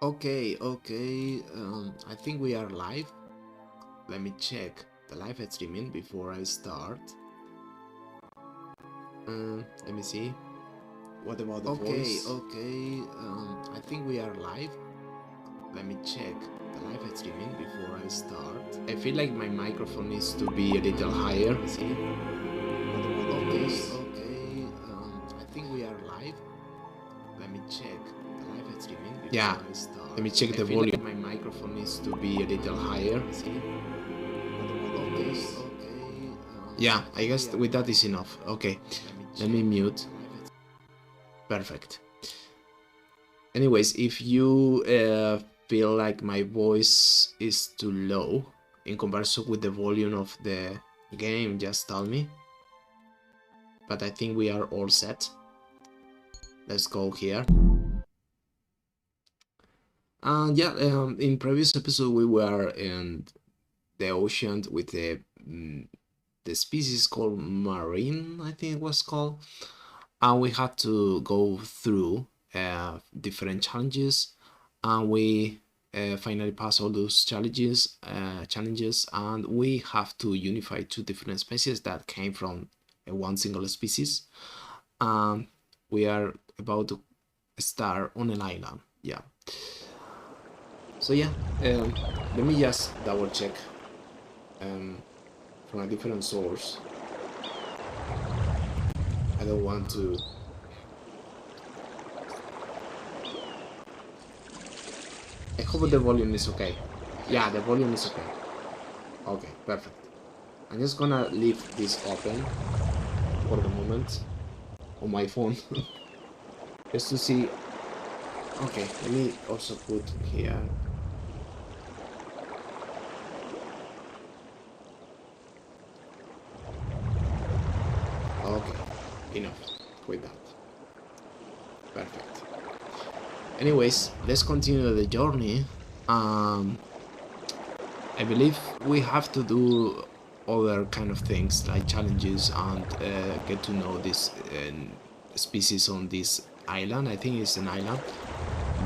Okay. I think we are live. Let me check the live streaming before I start. Let me see. What about the voice? Okay. I think we are live. Let me check the live streaming before I start. I feel like my microphone needs to be a little higher. See? What about the voice? Okay. I think we are live. Let me check the live streaming before I start. Let me check the volume. Like my microphone needs to be a little higher. See? What about the voice? Yeah, I guess with that is enough. Okay, let me mute. Perfect. Anyways, if you feel like my voice is too low in comparison with the volume of the game, just tell me. But I think we are all set. Let's go here. In previous episode we were in the ocean with the species called marine, I think it was called, and we had to go through different challenges, and we finally passed all those challenges, and we have to unify two different species that came from one single species. We are about to start on an island. Yeah. So yeah, let me just double check from a different source. I don't want to. I hope the volume is okay. Yeah, the volume is okay. Okay, perfect. I'm just gonna leave this open for the moment on my phone just to see. Okay, let me also put here. Okay, enough with that. Perfect. Anyways, let's continue the journey. I believe we have to do other kind of things like challenges and get to know this species on this island. I think it's an island,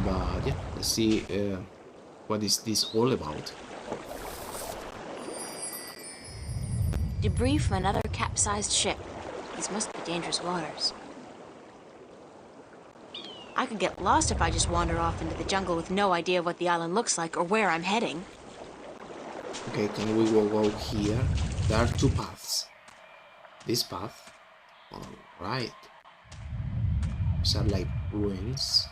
but yeah, let's see what is this all about. Debris from another capsized ship. These must be dangerous waters. I could get lost if I just wander off into the jungle with no idea what the island looks like or where I'm heading. Okay, can we go here? There are two paths. This path. Alright. These are like ruins.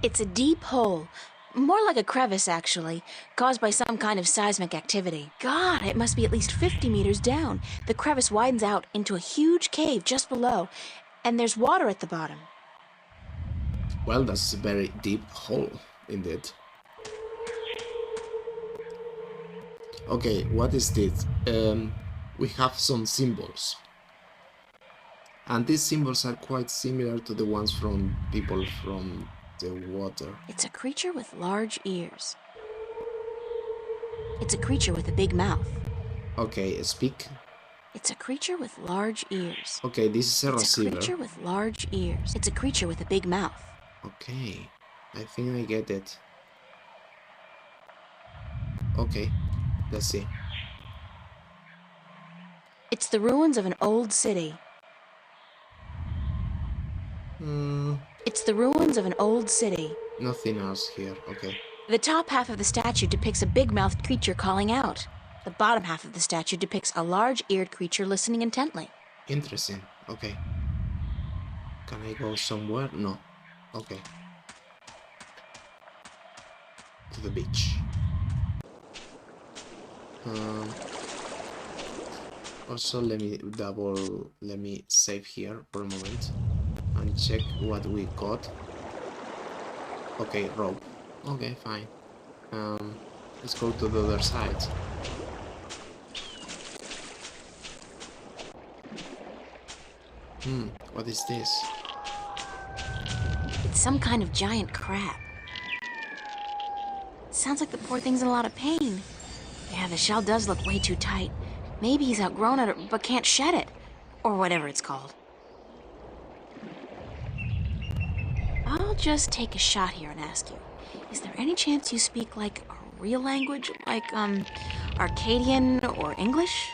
It's a deep hole. More like a crevice, actually, caused by some kind of seismic activity. God, it must be at least 50 meters down. The crevice widens out into a huge cave just below, and there's water at the bottom. Well, that's a very deep hole, indeed. Okay, what is this? We have some symbols. And these symbols are quite similar to the ones from people from the water. It's a creature with large ears. It's a creature with a big mouth. Okay, speak. It's a creature with large ears. Okay, this is a receiver. It's a creature with large ears. It's a creature with a big mouth. Okay, I think I get it. Okay, let's see. It's the ruins of an old city. It's the ruins of an old city. Nothing else here, okay. The top half of the statue depicts a big-mouthed creature calling out. The bottom half of the statue depicts a large-eared creature listening intently. Interesting, okay. Can I go somewhere? No. Okay. To the beach. Also, let me save here for a moment and check what we got. Okay, rope. Okay, fine. Let's go to the other side. What is this? It's some kind of giant crab. Sounds like the poor thing's in a lot of pain. Yeah, the shell does look way too tight. Maybe he's outgrown it but can't shed it. Or whatever it's called. just take a shot here and ask you, is there any chance you speak, like, a real language? Like, Arcadian or English?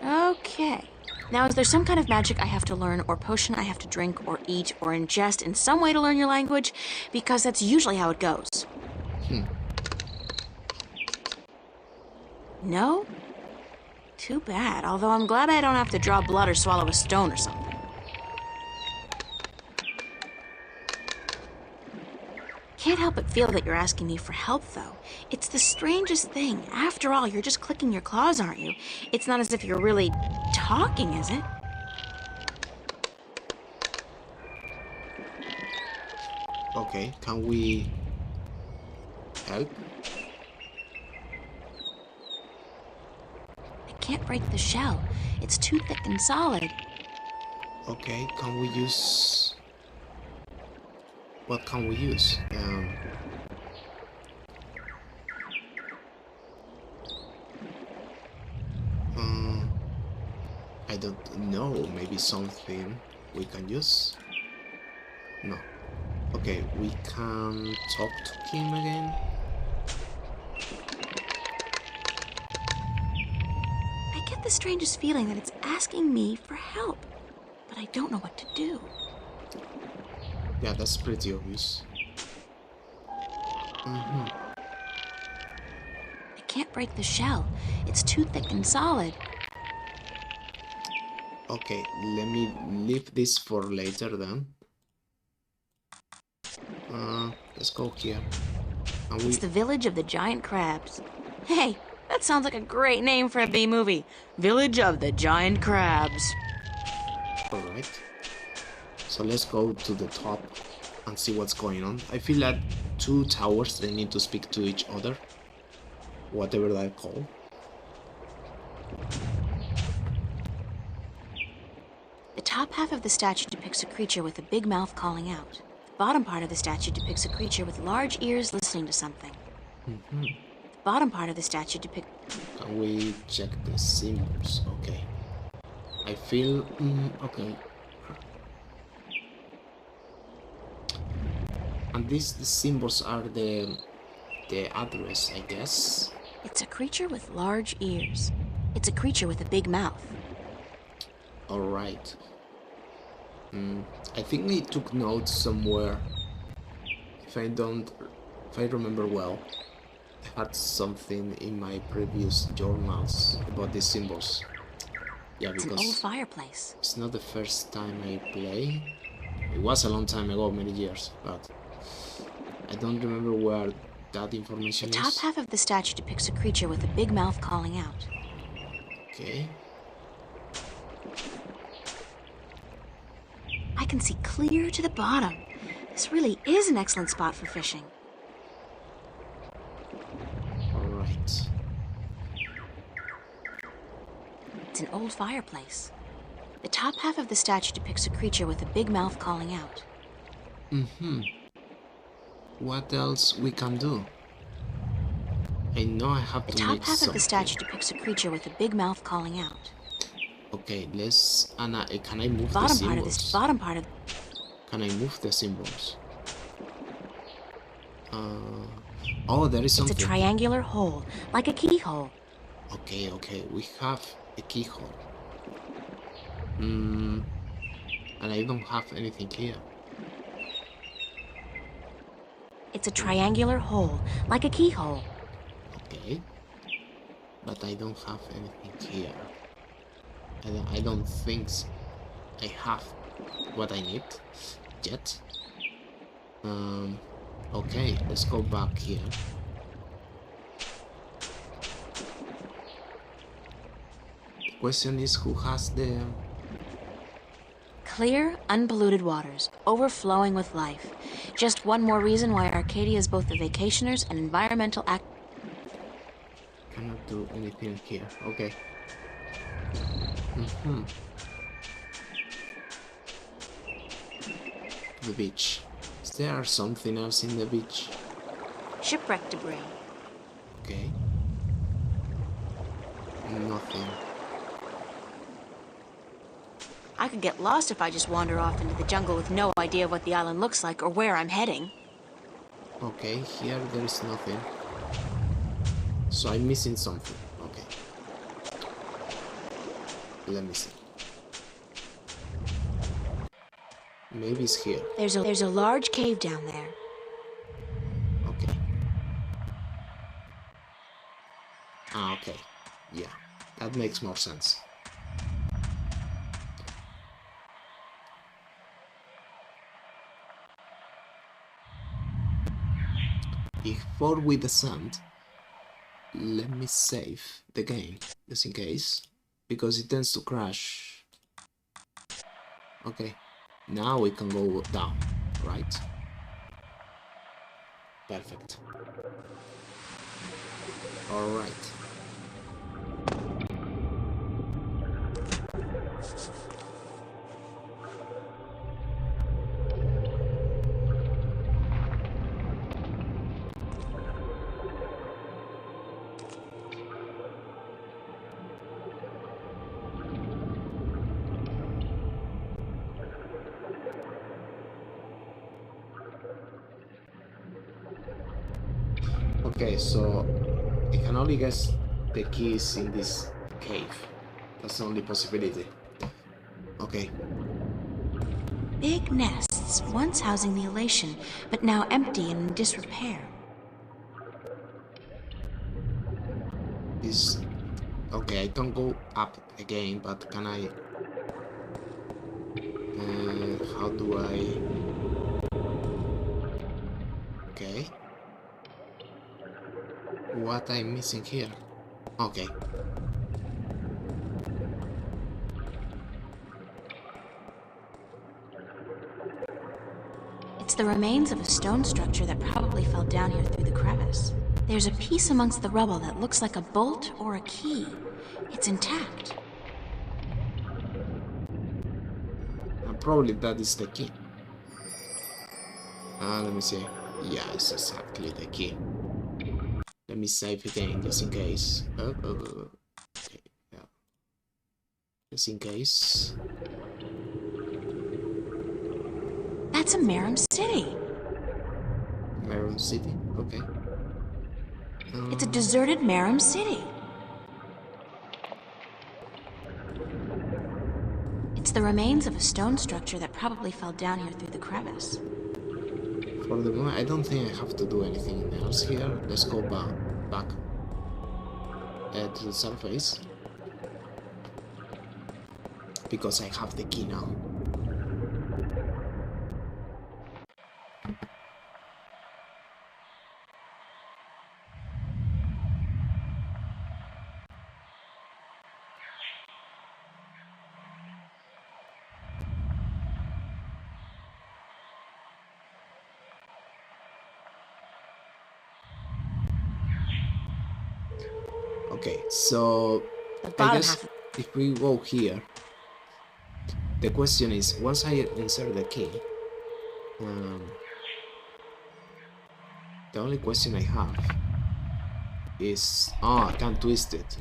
Okay. Now, is there some kind of magic I have to learn, or potion I have to drink, or eat, or ingest in some way to learn your language? Because that's usually how it goes. No? Too bad, although I'm glad I don't have to draw blood or swallow a stone or something. Can't help but feel that you're asking me for help, though. It's the strangest thing. After all, you're just clicking your claws, aren't you? It's not as if you're really talking, is it? Okay, can we help? I can't break the shell. It's too thick and solid. Okay, can we use... What can we use? I don't know, maybe something we can use? No. Okay, we can talk to him again. I get the strangest feeling that it's asking me for help, but I don't know what to do. Yeah, that's pretty obvious. I can't break the shell. It's too thick and solid. Okay, let me leave this for later then. Let's go here. And It's the Village of the Giant Crabs. Hey, that sounds like a great name for a B-movie. Village of the Giant Crabs. Alright. So let's go to the top and see what's going on. I feel like two towers, they need to speak to each other. Whatever that called. The top half of the statue depicts a creature with a big mouth calling out. The bottom part of the statue depicts a creature with large ears listening to something. The bottom part of the statue depicts... Can we check the symbols? Okay. I feel... okay. And the symbols are the address, I guess. It's a creature with large ears. It's a creature with a big mouth. Alright. I think I took notes somewhere. If I remember well, I had something in my previous journals about these symbols. Yeah, It's because an old fireplace. it's not the first time I play. It was a long time ago, many years, but I don't remember where that information The is. top half of the statue depicts a creature with a big mouth calling out. Okay. I can see clear to the bottom. This really is an excellent spot for fishing. Alright. It's an old fireplace. The top half of the statue depicts a creature with a big mouth calling out. What else we can do? I know I have The to top make half of the something. statue depicts a creature with a big mouth calling out. Okay, let's... Anna, can I move the Bottom symbols? part of this bottom part of Can I move the symbols? Oh, there is it's a something. triangular hole, like a keyhole. Okay, we have a keyhole. And I don't have anything here. It's a triangular hole, like a keyhole. Okay. But I don't have anything here. I don't think I have what I need yet. Okay, let's go back here. The question is who has the... Clear, unpolluted waters, overflowing with life. Just one more reason why Arcadia is both a vacationers and environmental act. Cannot do anything here. Okay. The beach. Is there something else in the beach? Shipwreck debris. Okay. Nothing. I could get lost if I just wander off into the jungle with no idea what the island looks like or where I'm heading. Okay, here there is nothing. So I'm missing something. Okay. Let me see. Maybe it's here. There's a large cave down there. Okay. Ah, okay. Yeah, that makes more sense. Before we descend, let me save the game, just in case, because it tends to crash. Okay, now we can go down, right? Perfect. All right. Okay, so I can only guess the keys in this cave. That's the only possibility. Okay. Big nests, once housing the elation, but now empty and in disrepair. This. Okay, I don't go up again, but can I? How do I? Okay. What I'm missing here? Okay. It's the remains of a stone structure that probably fell down here through the crevice. There's a piece amongst the rubble that looks like a bolt or a key. It's intact. And probably that is the key. Let me see. Yeah, it's exactly the key. Let me save again, just in case. Okay, yeah. Just in case. That's a Merum City. Merum City? Okay. It's a deserted Merum City. It's the remains of a stone structure that probably fell down here through the crevice. For the moment, I don't think I have to do anything else here. Let's go back to the surface. Because I have the key now. Okay, so I guess if we go here, the question is, once I insert the key, the only question I have is, I can't twist it.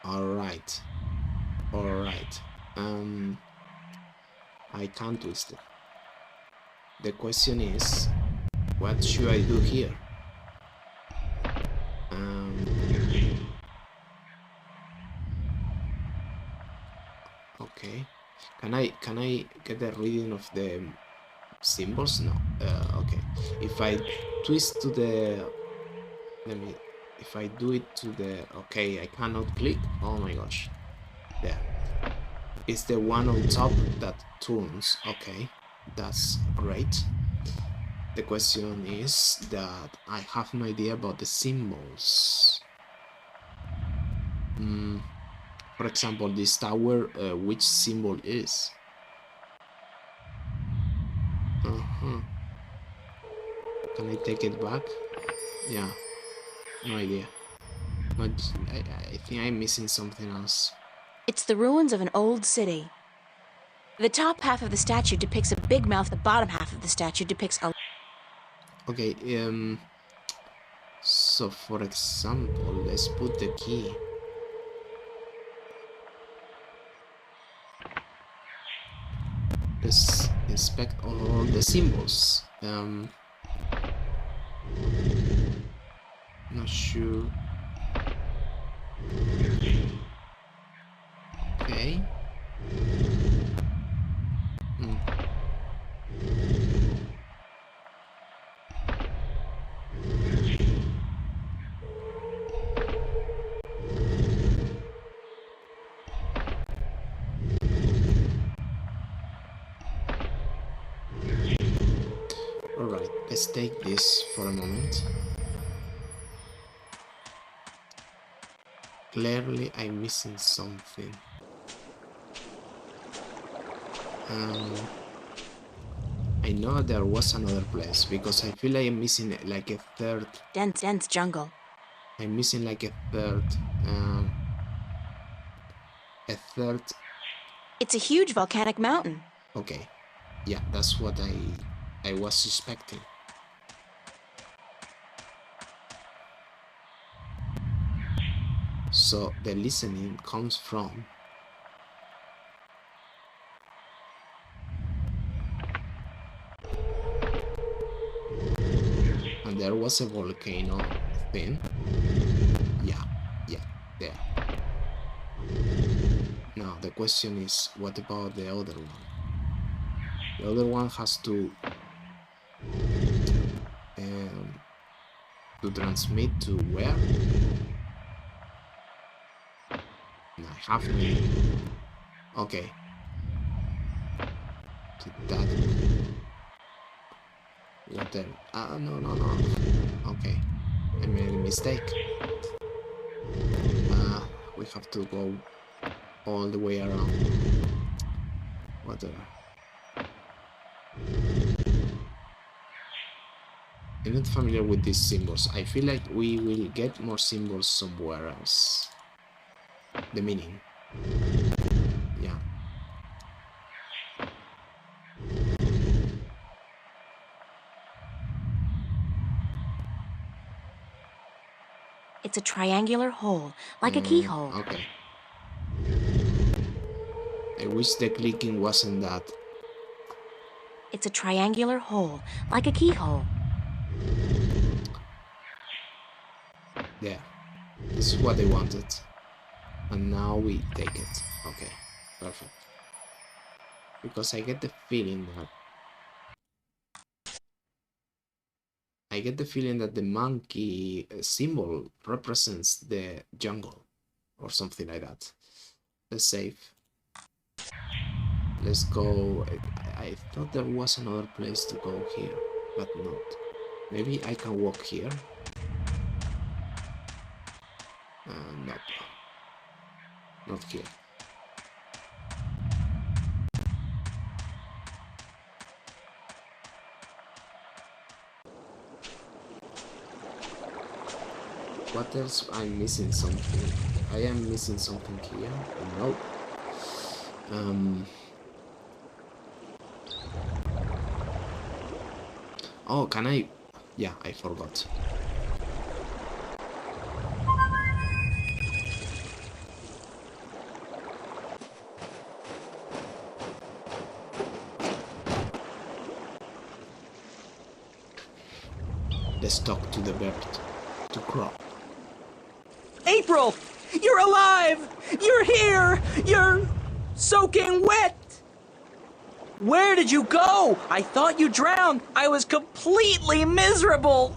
Alright, I can't twist it. The question is, what should I do here? Okay, can I get a reading of the symbols? No. Okay, if I twist to the, if I do it to the, okay, I cannot click. Oh my gosh, there. It's the one on top that turns. Okay, that's great. The question is that I have no idea about the symbols. For example, this tower, which symbol is? Can I take it back? Yeah, no idea. But I think I'm missing something else. It's the ruins of an old city. The top half of the statue depicts a big mouth, the bottom half of the statue depicts a... Okay, so for example, let's put the key. Let's inspect all the symbols. Not sure. Okay. Alright, let's take this for a moment. Clearly, I'm missing something. I know there was another place because I feel like I'm missing like a third. Dense jungle. I'm missing like a third. A third. It's a huge volcanic mountain. Okay, yeah, that's what I was suspecting. So the listening comes from and there was a volcano thing. Yeah, there. Now the question is, what about the other one? The other one has to transmit to where? I have no. Okay. To that. What the? No. Okay. I made a mistake. We have to go all the way around. Whatever. I'm not familiar with these symbols. I feel like we will get more symbols somewhere else. The meaning. Yeah. It's a triangular hole, like a keyhole. Okay. I wish the clicking wasn't that. It's a triangular hole, like a keyhole. There. This is what I wanted. And now we take it. Okay. Perfect. Because I get the feeling that the monkey symbol represents the jungle or something like that. Let's save. Let's go. I thought there was another place to go here, but not. Maybe I can walk here. Nope. Not here. What else? I'm missing something. I am missing something here. Nope. Oh, can I? Yeah, I forgot. Let's talk to the bird, to Crow. April! You're alive! You're here! You're soaking wet! Where did you go? I thought you drowned. I was completely miserable.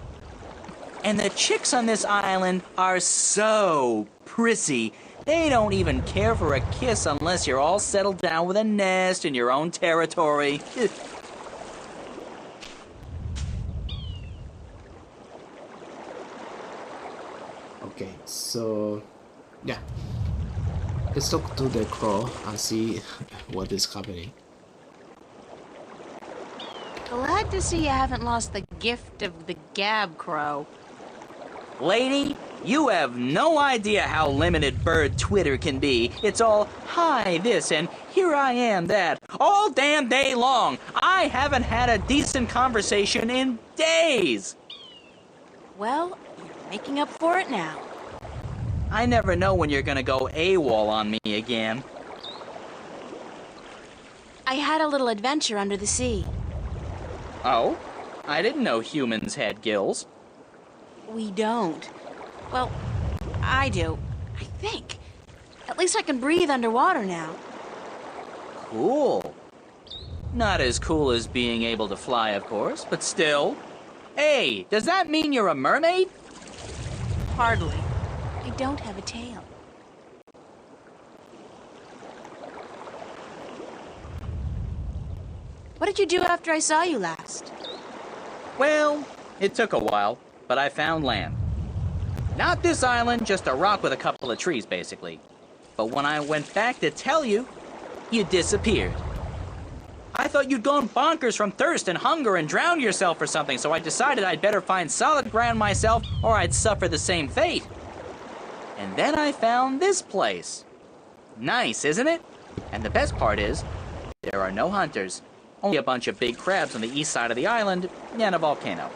And the chicks on this island are so prissy. They don't even care for a kiss unless you're all settled down with a nest in your own territory. Okay, so yeah, let's talk to the crow and see what is happening. Glad to see you haven't lost the gift of the gab, Crow. Lady, you have no idea how limited bird Twitter can be. It's all, hi this and here I am that, all damn day long. I haven't had a decent conversation in days. Well, you're making up for it now. I never know when you're gonna go AWOL on me again. I had a little adventure under the sea. Oh? I didn't know humans had gills. We don't. Well, I do. I think. At least I can breathe underwater now. Cool. Not as cool as being able to fly, of course, but still. Hey, does that mean you're a mermaid? Hardly. I don't have a tail. What did you do after I saw you last? Well, it took a while, but I found land. Not this island, just a rock with a couple of trees, basically. But when I went back to tell you, you disappeared. I thought you'd gone bonkers from thirst and hunger and drowned yourself or something, so I decided I'd better find solid ground myself or I'd suffer the same fate. And then I found this place. Nice, isn't it? And the best part is, there are no hunters. Only a bunch of big crabs on the east side of the island and a volcano.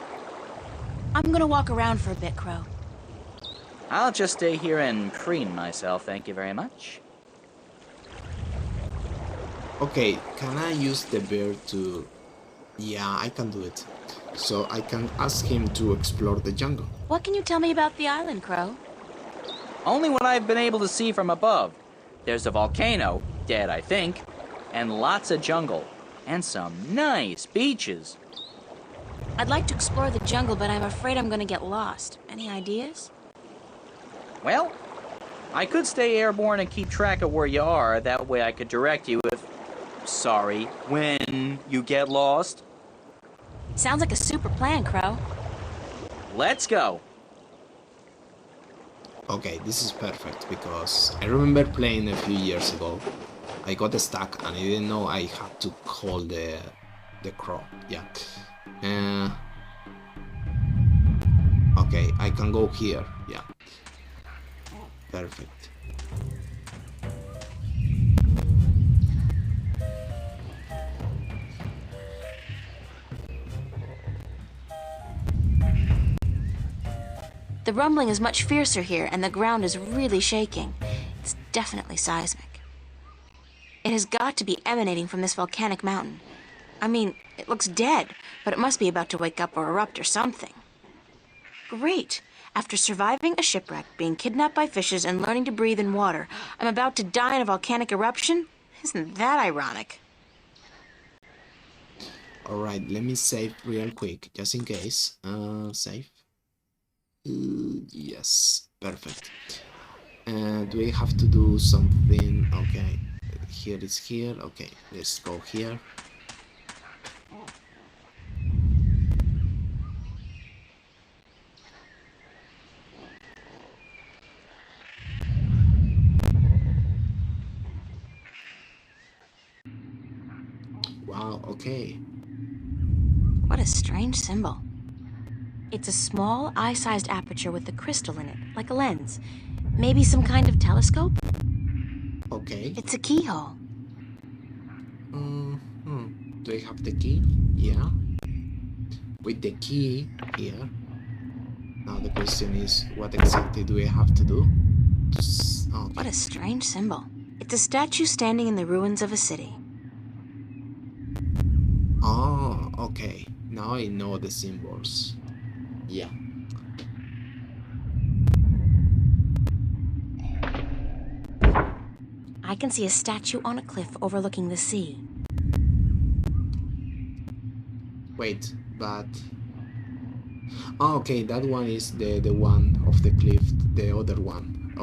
I'm gonna walk around for a bit, Crow. I'll just stay here and preen myself, thank you very much. Okay, can I use the bear to... Yeah, I can do it. So I can ask him to explore the jungle. What can you tell me about the island, Crow? Only what I've been able to see from above. There's a volcano, dead I think, and lots of jungle, and some nice beaches. I'd like to explore the jungle, but I'm afraid I'm gonna get lost. Any ideas? Well, I could stay airborne and keep track of where you are. That way I could direct you if... Sorry, when you get lost. Sounds like a super plan, Crow. Let's go. Okay, this is perfect because I remember playing a few years ago. I got stuck and I didn't know I had to call the crow. Yeah. Okay, I can go here. Yeah. Perfect. The rumbling is much fiercer here, and the ground is really shaking. It's definitely seismic. It has got to be emanating from this volcanic mountain. I mean, it looks dead, but it must be about to wake up or erupt or something. Great! After surviving a shipwreck, being kidnapped by fishes, and learning to breathe in water, I'm about to die in a volcanic eruption? Isn't that ironic? Alright, let me save real quick, just in case. Save. Yes, perfect. Do we have to do something? Okay, here is here. Okay, let's go here. Wow, okay. What a strange symbol. It's a small, eye-sized aperture with a crystal in it, like a lens. Maybe some kind of telescope? Okay. It's a keyhole. Do I have the key? Yeah. With the key here. Now the question is, what exactly do I have to do? Okay. What a strange symbol. It's a statue standing in the ruins of a city. Oh, okay. Now I know the symbols. Yeah. I can see a statue on a cliff overlooking the sea. Wait, but... Oh, okay, that one is the one of the cliff, the other one,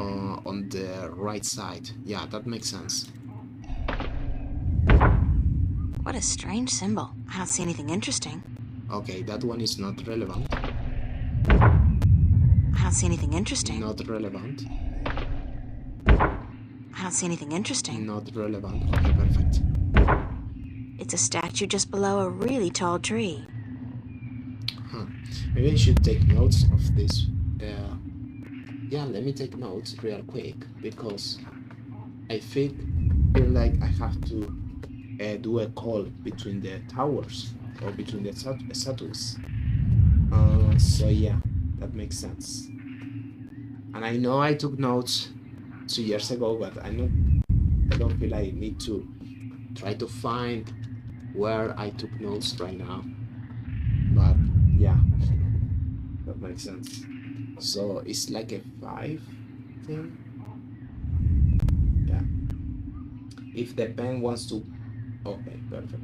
on the right side. Yeah, that makes sense. What a strange symbol. I don't see anything interesting. Okay, that one is not relevant. I don't see anything interesting. Not relevant. I don't see anything interesting. Not relevant. Okay, perfect. It's a statue just below a really tall tree. Huh. Maybe I should take notes of this. Yeah, let me take notes real quick because I feel like I have to do a call between the towers or between the statues. So yeah, that makes sense. And I know I took notes 2 years ago, but I don't feel I need to try to find where I took notes right now. But yeah, that makes sense. So it's like a 5 thing. Yeah. If the pen wants to. Okay, perfect.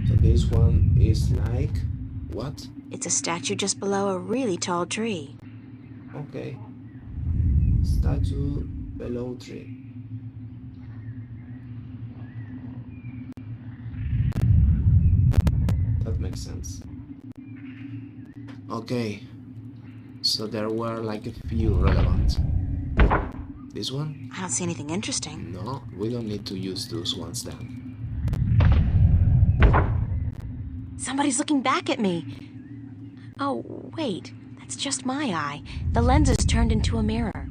So this one is like what? It's a statue just below a really tall tree. Okay. Statue below tree. That makes sense. Okay. So there were like a few relevant. This one? I don't see anything interesting. No, we don't need to use those ones then. Somebody's looking back at me. Oh, wait. That's just my eye. The lens is turned into a mirror.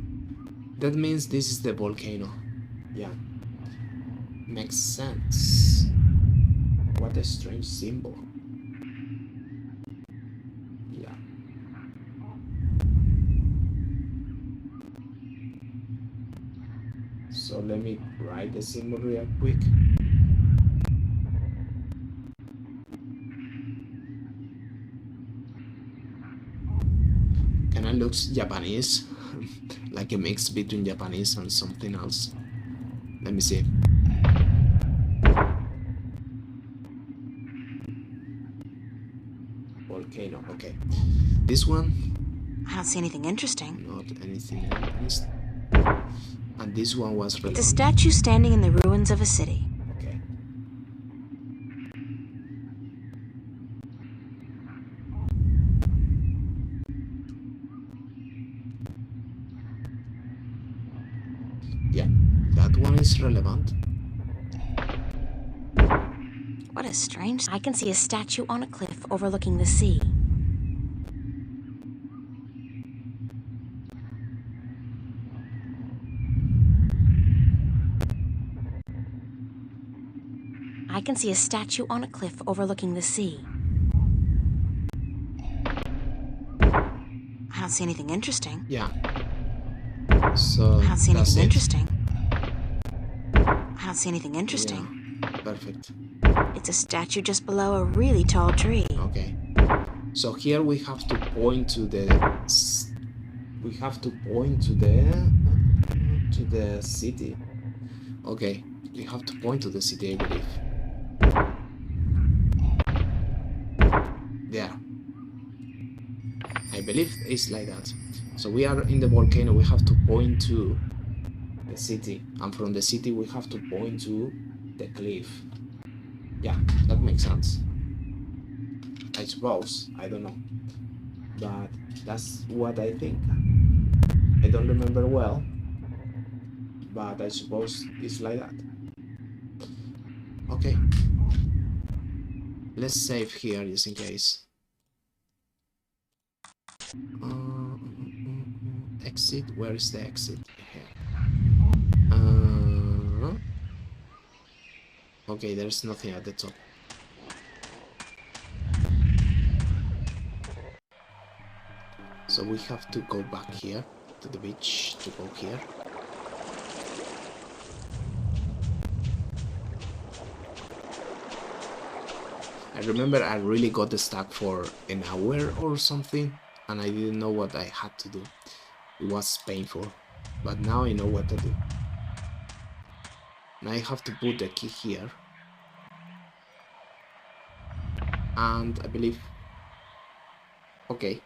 That means this is the volcano. Yeah. Makes sense. What a strange symbol. Yeah. So let me write the symbol real quick. Kinda looks Japanese. Like a mix between Japanese and something else. Let me see. Volcano, okay. This one, I don't see anything interesting. not anything else. And this one was It's a relevant. statue standing in the ruins of a city. Okay. Yeah, that one is relevant. What a strange... I can see a statue on a cliff overlooking the sea. I can see a statue on a cliff overlooking the sea. I don't see anything interesting. Yeah. So I don't see that's anything it. interesting. I don't see anything interesting. Yeah, perfect. It's a statue just below a really tall tree. Okay. So here we have to point to the city. Okay, we have to point to the city, I believe. There. I believe it's like that. So we are in the volcano, we have to point to the city, and from the city we have to point to the cliff. Yeah, that makes sense. I suppose, I don't know, but that's what I think. I don't remember well, but I suppose it's like that. Okay, let's save here just in case. Exit, where is the exit? Here. Okay, there's nothing at the top. So we have to go back here to the beach to go here. I remember I really got stuck for an hour or something and I didn't know what I had to do. It was painful, but now I know what to do. Now I have to put the key here. And I believe... Okay.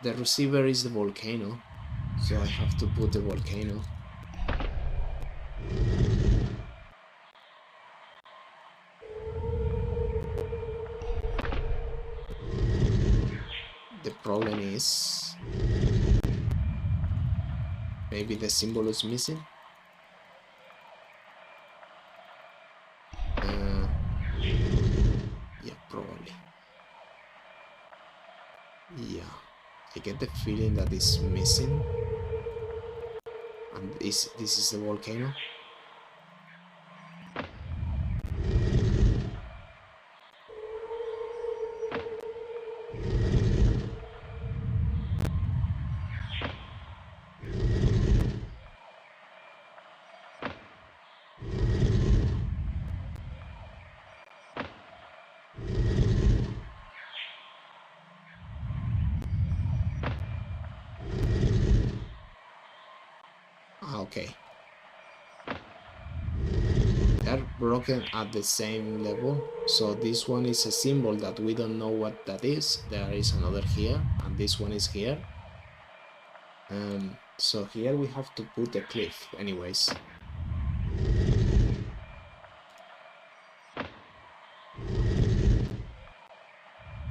The receiver is the volcano, so I have to put the volcano. The problem is... maybe the symbol is missing? Yeah, probably. Yeah. I get the feeling that it's missing, and this is the volcano. Okay. They're broken at the same level. So this one is a symbol that we don't know what that is. There is another here, and this one is here. So here we have to put a cliff anyways.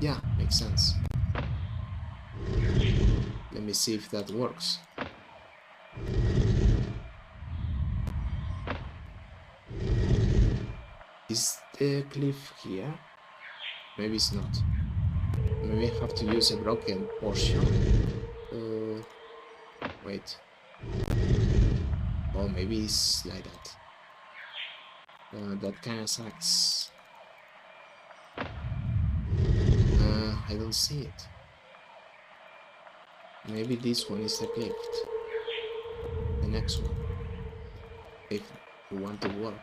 Yeah, makes sense. Let me see if that works. Is the cliff here? Maybe it's not. Maybe I have to use a broken portion. Wait. Oh, maybe it's like that. That kind of sucks. I don't see it. Maybe this one is the cliff. The next one. If you want to work.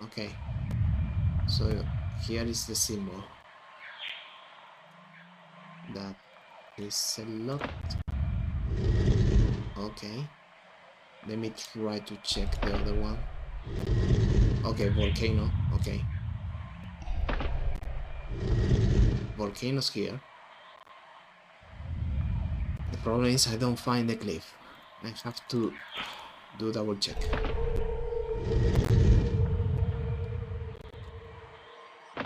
Okay. So here is the symbol. That is a lot. Okay. Let me try to check the other one. Okay, volcano. Okay. Volcanoes here. The problem is I don't find the cliff. I have to do double check.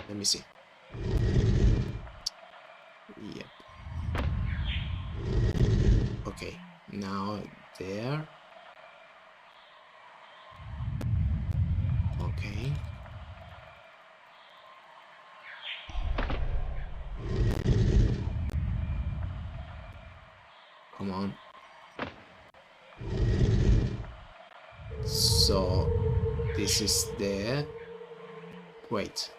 Let me see. Yep. Okay, now there. Okay. Come on. So this is the... Wait.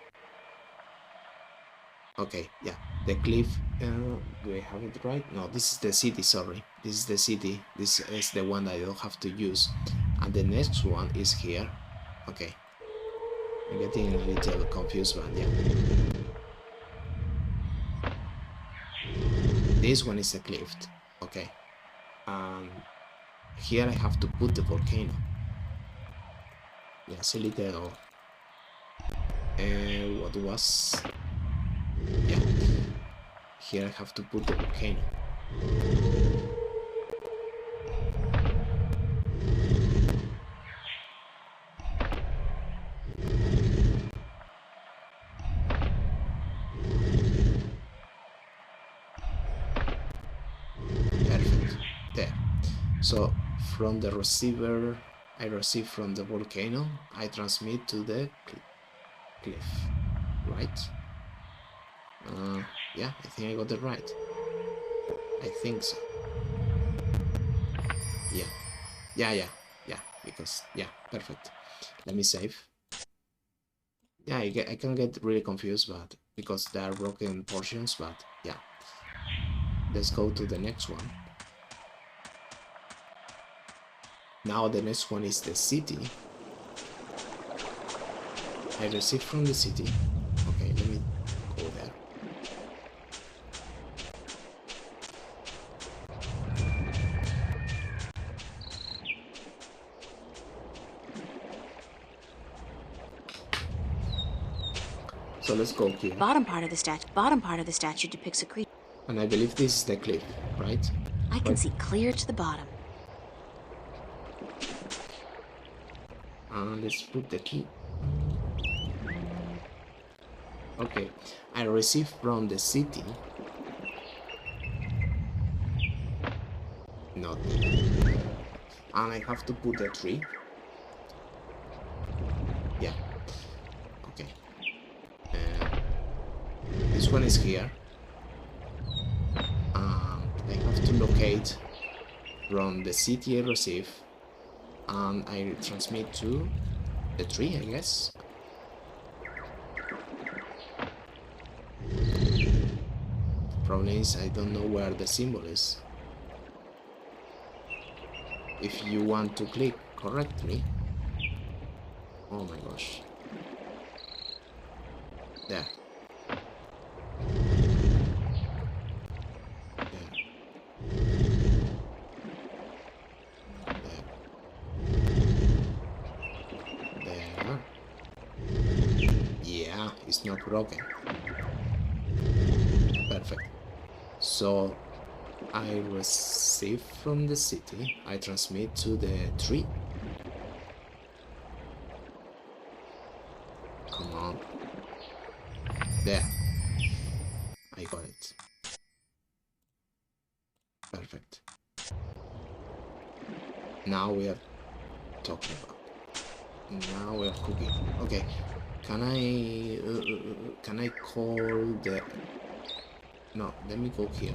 Okay, yeah, the cliff, do I have it right? No, this is the city, sorry. This is the city. This is the one that I don't have to use. And the next one is here. Okay. I'm getting a little confused, but yeah. This one is the cliff. Okay. Here I have to put the volcano. Yeah, a little... what was... Yeah, here I have to put the volcano. Perfect, there. So from the receiver I receive from the volcano, I transmit to the cliff, right? Yeah, I think I got it right. I think so. Yeah, because, yeah, perfect. Let me save. Yeah, I can get really confused, but because there are broken portions, but yeah. Let's go to the next one. Now the next one is the city. I receive from the city. Okay, let me go there. So let's go here. Bottom part of the statue depicts a creature. And I believe this is the cliff, right? I can see clear to the bottom. Let's put the key. Okay, I receive from the city. Nothing. And I have to put a tree. Yeah. Okay. This one is here. I have to locate from the city I receive, and I transmit to the tree, I guess. Problem is, I don't know where the symbol is. If you want to click correctly. Oh my gosh. There. not broken. Perfect. So I receive from the city, I transmit to the tree. Come on. There. I got it. Perfect. Now we are talking about. Now we are cooking. Okay. Can I call the... No, let me go here.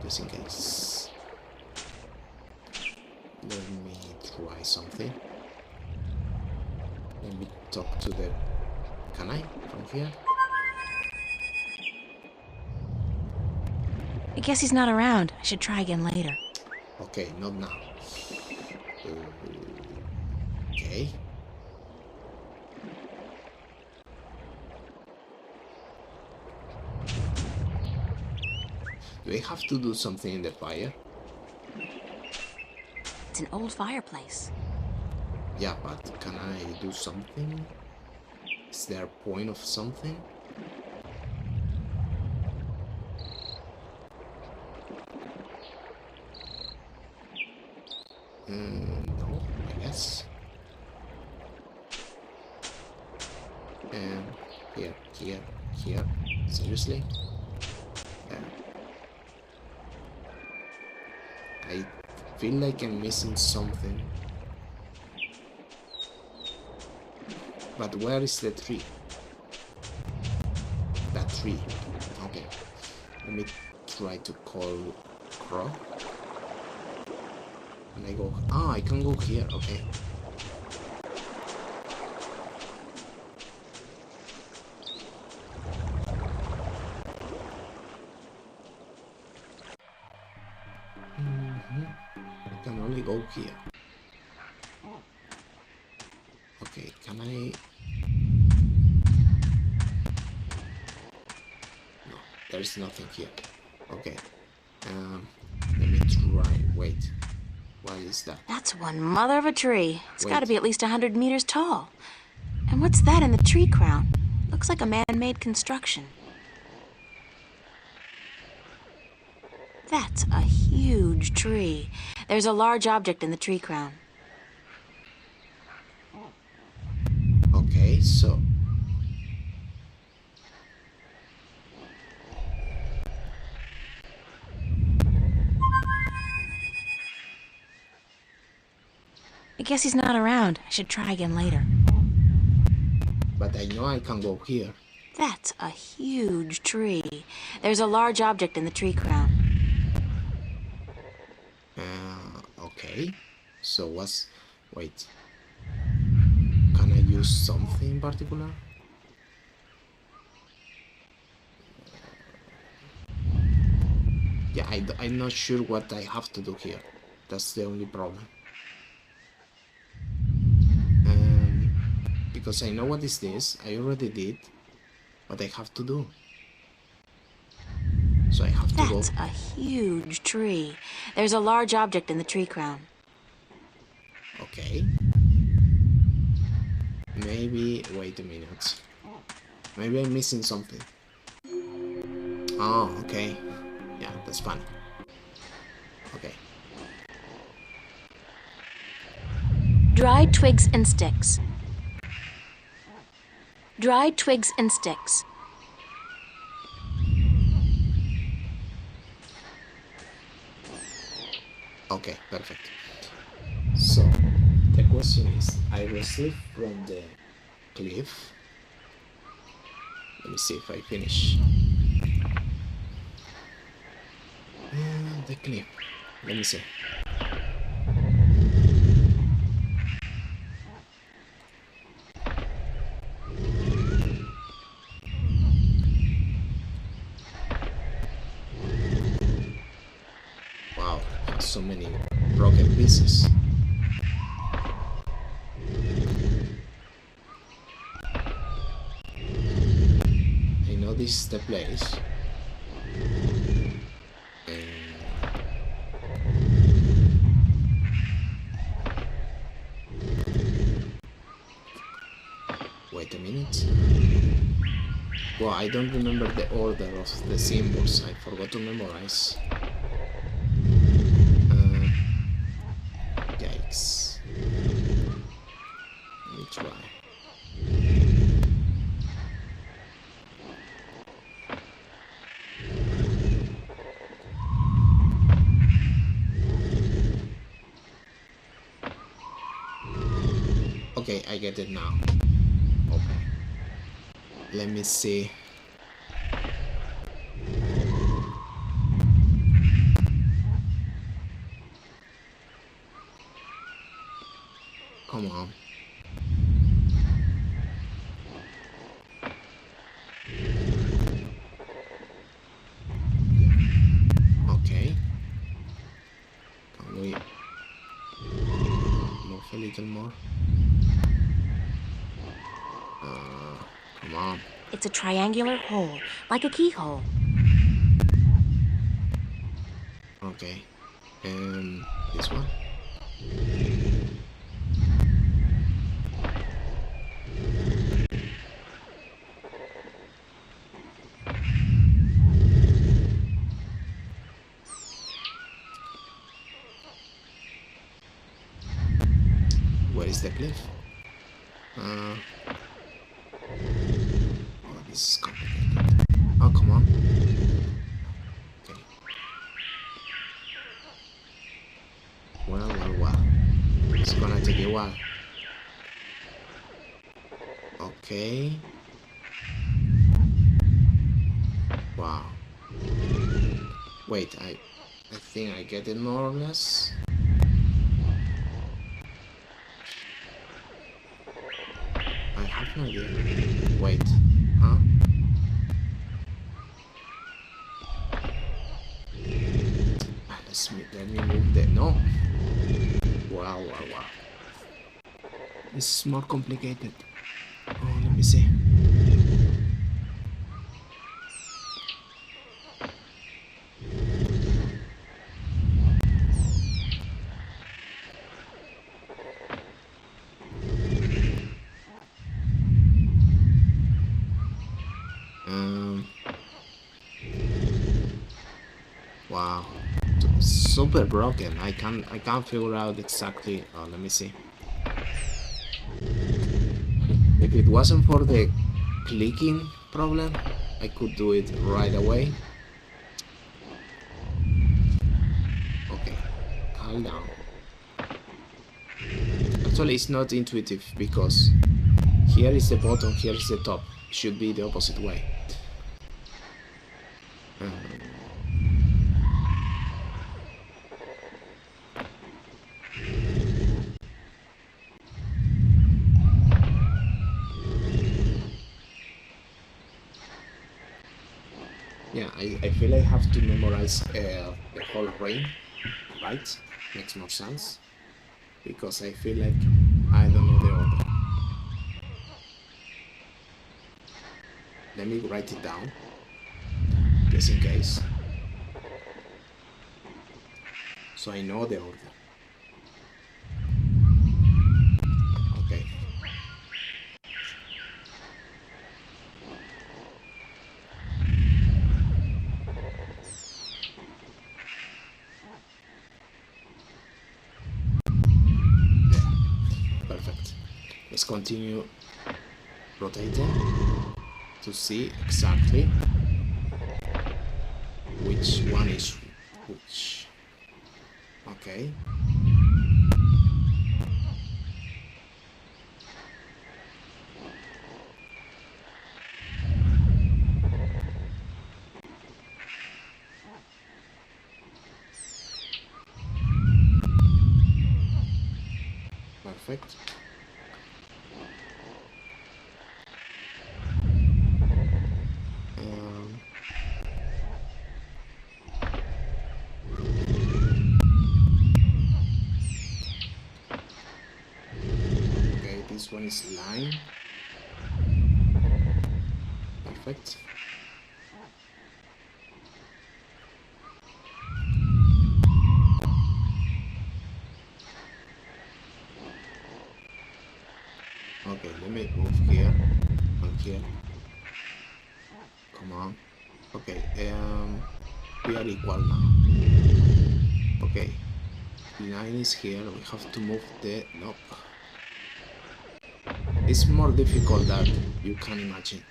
Just in case. Let me try something. Let me talk to the... Can I? From here? I guess he's not around. I should try again later. Okay, not now. Okay. Do I have to do something in the fire? It's an old fireplace. Yeah, but can I do something? Is there a point of something? No, I guess. And here. Seriously? Yeah. I feel like I'm missing something. But where is the tree? That tree. Okay. Let me try to call Crow. And I go... Ah, I can go here. Okay. I can only go here. Okay, can I... No, there's nothing here. Okay. Let me try. Wait. What is that? That's one mother of a tree. It's Wait. got to be at least 100 meters tall. And what's that in the tree crown? Looks like a man-made construction. That's a huge tree. There's a large object in the tree crown. Okay, so... I guess he's not around. I should try again later. But I know I can go here. That's a huge tree. There's a large object in the tree crown. Okay. So what's... Wait. Can I use something in particular? Yeah, I'm not sure what I have to do here. That's the only problem. Because I know what is this. I already did what I have to do. So I have to go. That's a huge tree. There's a large object in the tree crown. Okay. Maybe... Wait a minute. Maybe I'm missing something. Oh, okay. Yeah, that's funny. Okay. Dried twigs and sticks. Dried twigs and sticks. Okay, perfect. So, the question is, I received from the cliff. Let me see if I finish. The cliff. Let me see. Wow, so many broken pieces. I know this is the place. Wait a minute. Well, I don't remember the order of the symbols. I forgot to memorize. Yikes. Let me try. Okay, I get it now. Okay. Let me see. Come on. Okay. Can we move a little more? Come on. It's a triangular hole, like a keyhole. Okay. And this one? Where is the cliff? Oh, this is complicated. Oh, come on. Okay. Well. It's gonna take a while. Okay. Wow. Wait, I think I get it more or less. I have no idea. Wait, huh? Let me move the no. Wow. This is more complicated. Oh, let me see. Wow, super broken. I can't figure out exactly. Oh, let me see. If it wasn't for the clicking problem, I could do it right away. Okay, calm down. Actually, it's not intuitive because here is the bottom, here is the top. It should be the opposite way. Yeah, I feel I have to memorize the whole ring, right? Makes more sense. Because I feel like I don't know the order. Let me write it down, just in case. So I know the order. Okay. Perfect. Let's continue rotating to see exactly which one is which. Okay. Perfect. Okay, this one is line. Perfect. Okay, let me move here and here. Okay, we are equal now. Okay, line is here. We have to move the... Nope. It's more difficult than you can imagine.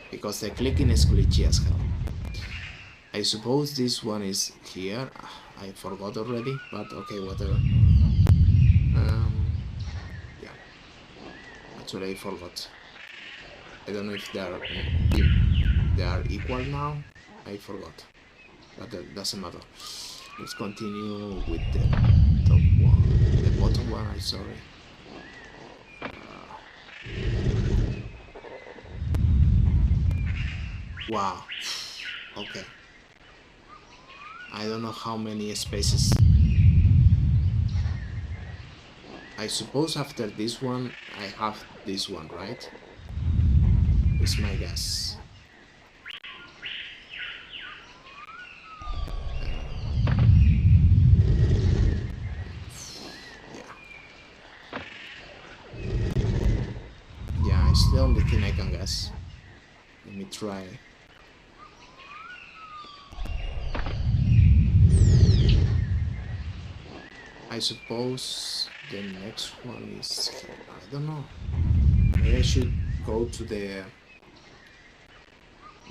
Because the clicking is glitchy as hell. I suppose this one is here. I forgot already, but okay, whatever. Yeah. Actually, I forgot. I don't know if they are equal now. I forgot, but that doesn't matter. Let's continue with the top one, the bottom one. I'm sorry. Wow. Okay. I don't know how many spaces. I suppose after this one, I have this one, right? Is my guess. Yeah, it's the only thing I can guess. Let me try. I suppose the next one is here. I don't know. Maybe I should go to the...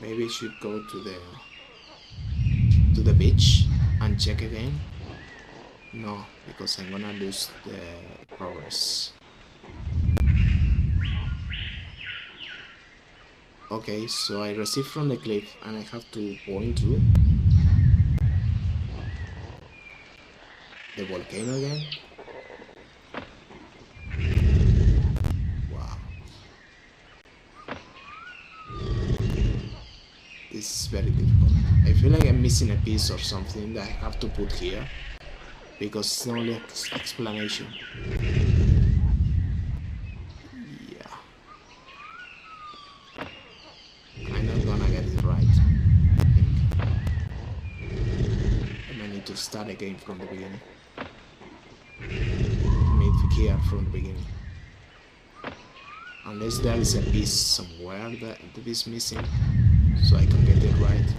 Maybe I should go to the beach and check again. No, because I'm gonna lose the progress. Okay, so I receive from the cliff and I have to point to the volcano again. Wow. This is very difficult. I feel like I'm missing a piece or something that I have to put here because it's only explanation. Yeah. I'm not gonna get it right, I think. I might need to start again from the beginning. Here from the beginning. Unless there is a piece somewhere that is missing, so I can get it right.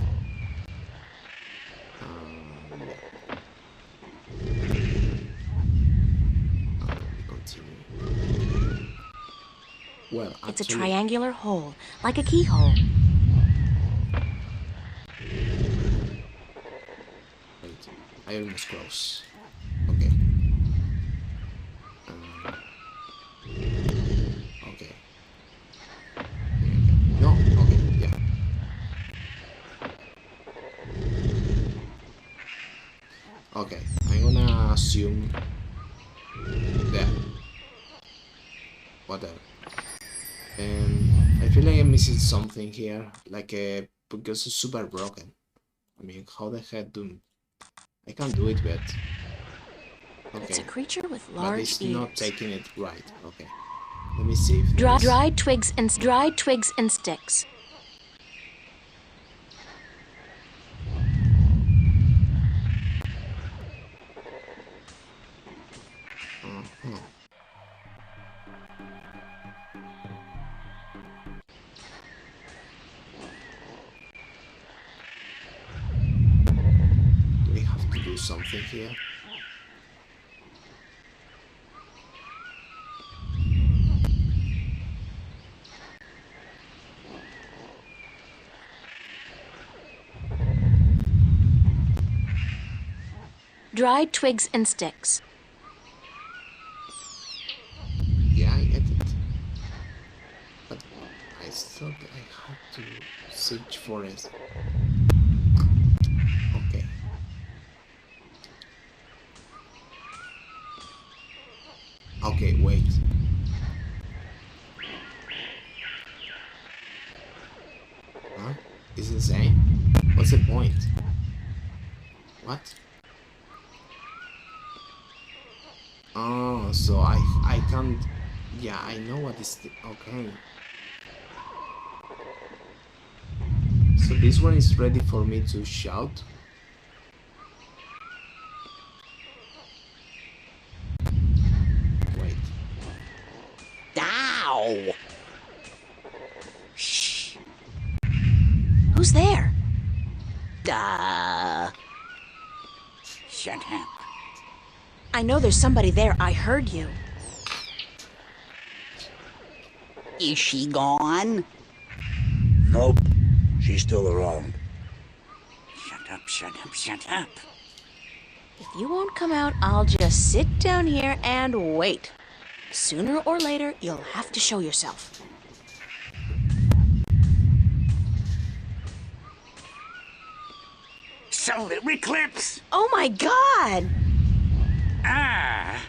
Let me continue. Well, actually, It's a triangular hole, like a keyhole. Wait, I almost close. Okay. Okay. No, okay, yeah. Okay, I'm gonna assume that whatever. I feel like I'm missing something here, like because it's super broken. I mean, how the heck do I can't do it, but okay. It's a creature with But large it's ears. not taking it right. Okay. Let me see if Dried twigs and sticks. Do we have to do something here? Dried twigs and sticks. Yeah, I get it. But I thought I had to search for it. Okay. Okay, wait. Huh? It's insane. What's the point? What? Oh, so I can't... Yeah, I know what is the... Okay. So this one is ready for me to shout? Ow! Shh. Who's there? Shut up. I know there's somebody there. I heard you. Is she gone? Nope. She's still around. Shut up, shut up, shut up. If you won't come out, I'll just sit down here and wait. Sooner or later, you'll have to show yourself. Solar eclipse! Oh my god! Ah!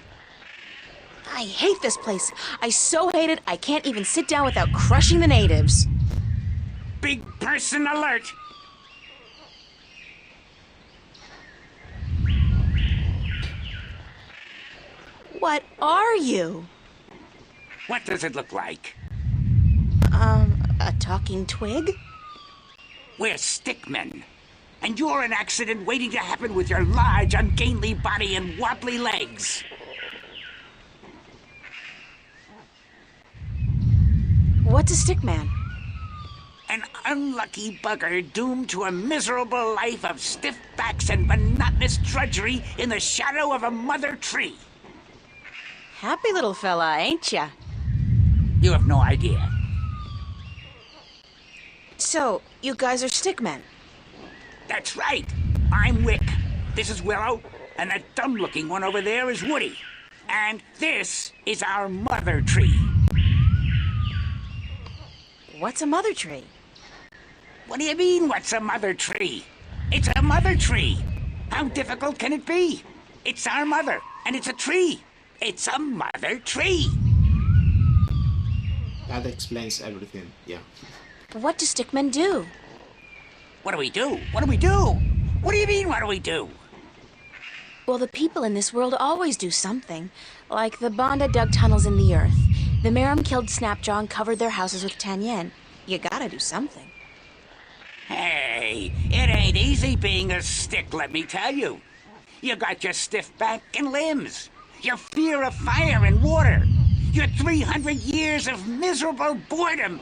I hate this place. I so hate it, I can't even sit down without crushing the natives. Big person alert! What are you? What does it look like? A talking twig? We're stickmen. And you're an accident waiting to happen with your large, ungainly body and wobbly legs. What's a stickman? An unlucky bugger doomed to a miserable life of stiff backs and monotonous drudgery in the shadow of a mother tree. Happy little fella, ain't ya? You have no idea. So, you guys are stickmen? That's right. I'm Wick. This is Willow, and that dumb-looking one over there is Woody. And this is our mother tree. What's a mother tree? What do you mean, what's a mother tree? It's a mother tree. How difficult can it be? It's our mother, and it's a tree. It's a mother tree. That explains everything, yeah. What do stickmen do? What do we do? What do we do? What do you mean, what do we do? Well, the people in this world always do something. Like the Banda dug tunnels in the earth. The Merum killed Snapjaw and covered their houses with Tanyen. You gotta do something. Hey, it ain't easy being a stick, let me tell you. You got your stiff back and limbs, your fear of fire and water, your 300 years of miserable boredom,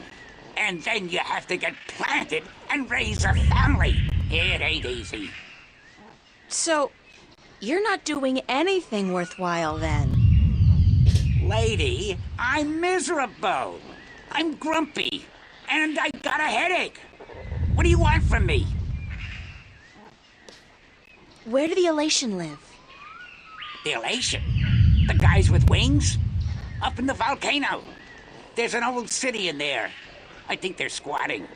and then you have to get planted and raise a family. It ain't easy. So, you're not doing anything worthwhile then? Lady, I'm miserable. I'm grumpy, and I got a headache. What do you want from me? Where do the Elation live? The Elation? The guys with wings? Up in the volcano. There's an old city in there. I think they're squatting.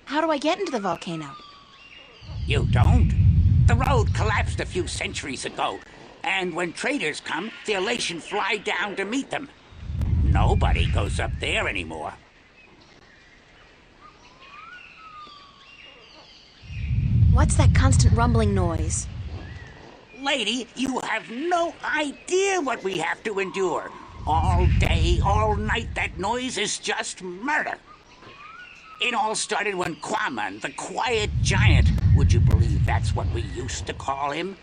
How do I get into the volcano? You don't? The road collapsed a few centuries ago, and when traders come, the Elation fly down to meet them. Nobody goes up there anymore. What's that constant rumbling noise? Lady, you have no idea what we have to endure. All day, all night, that noise is just murder. It all started when Quaman, the Quiet Giant, would you believe that's what we used to call him,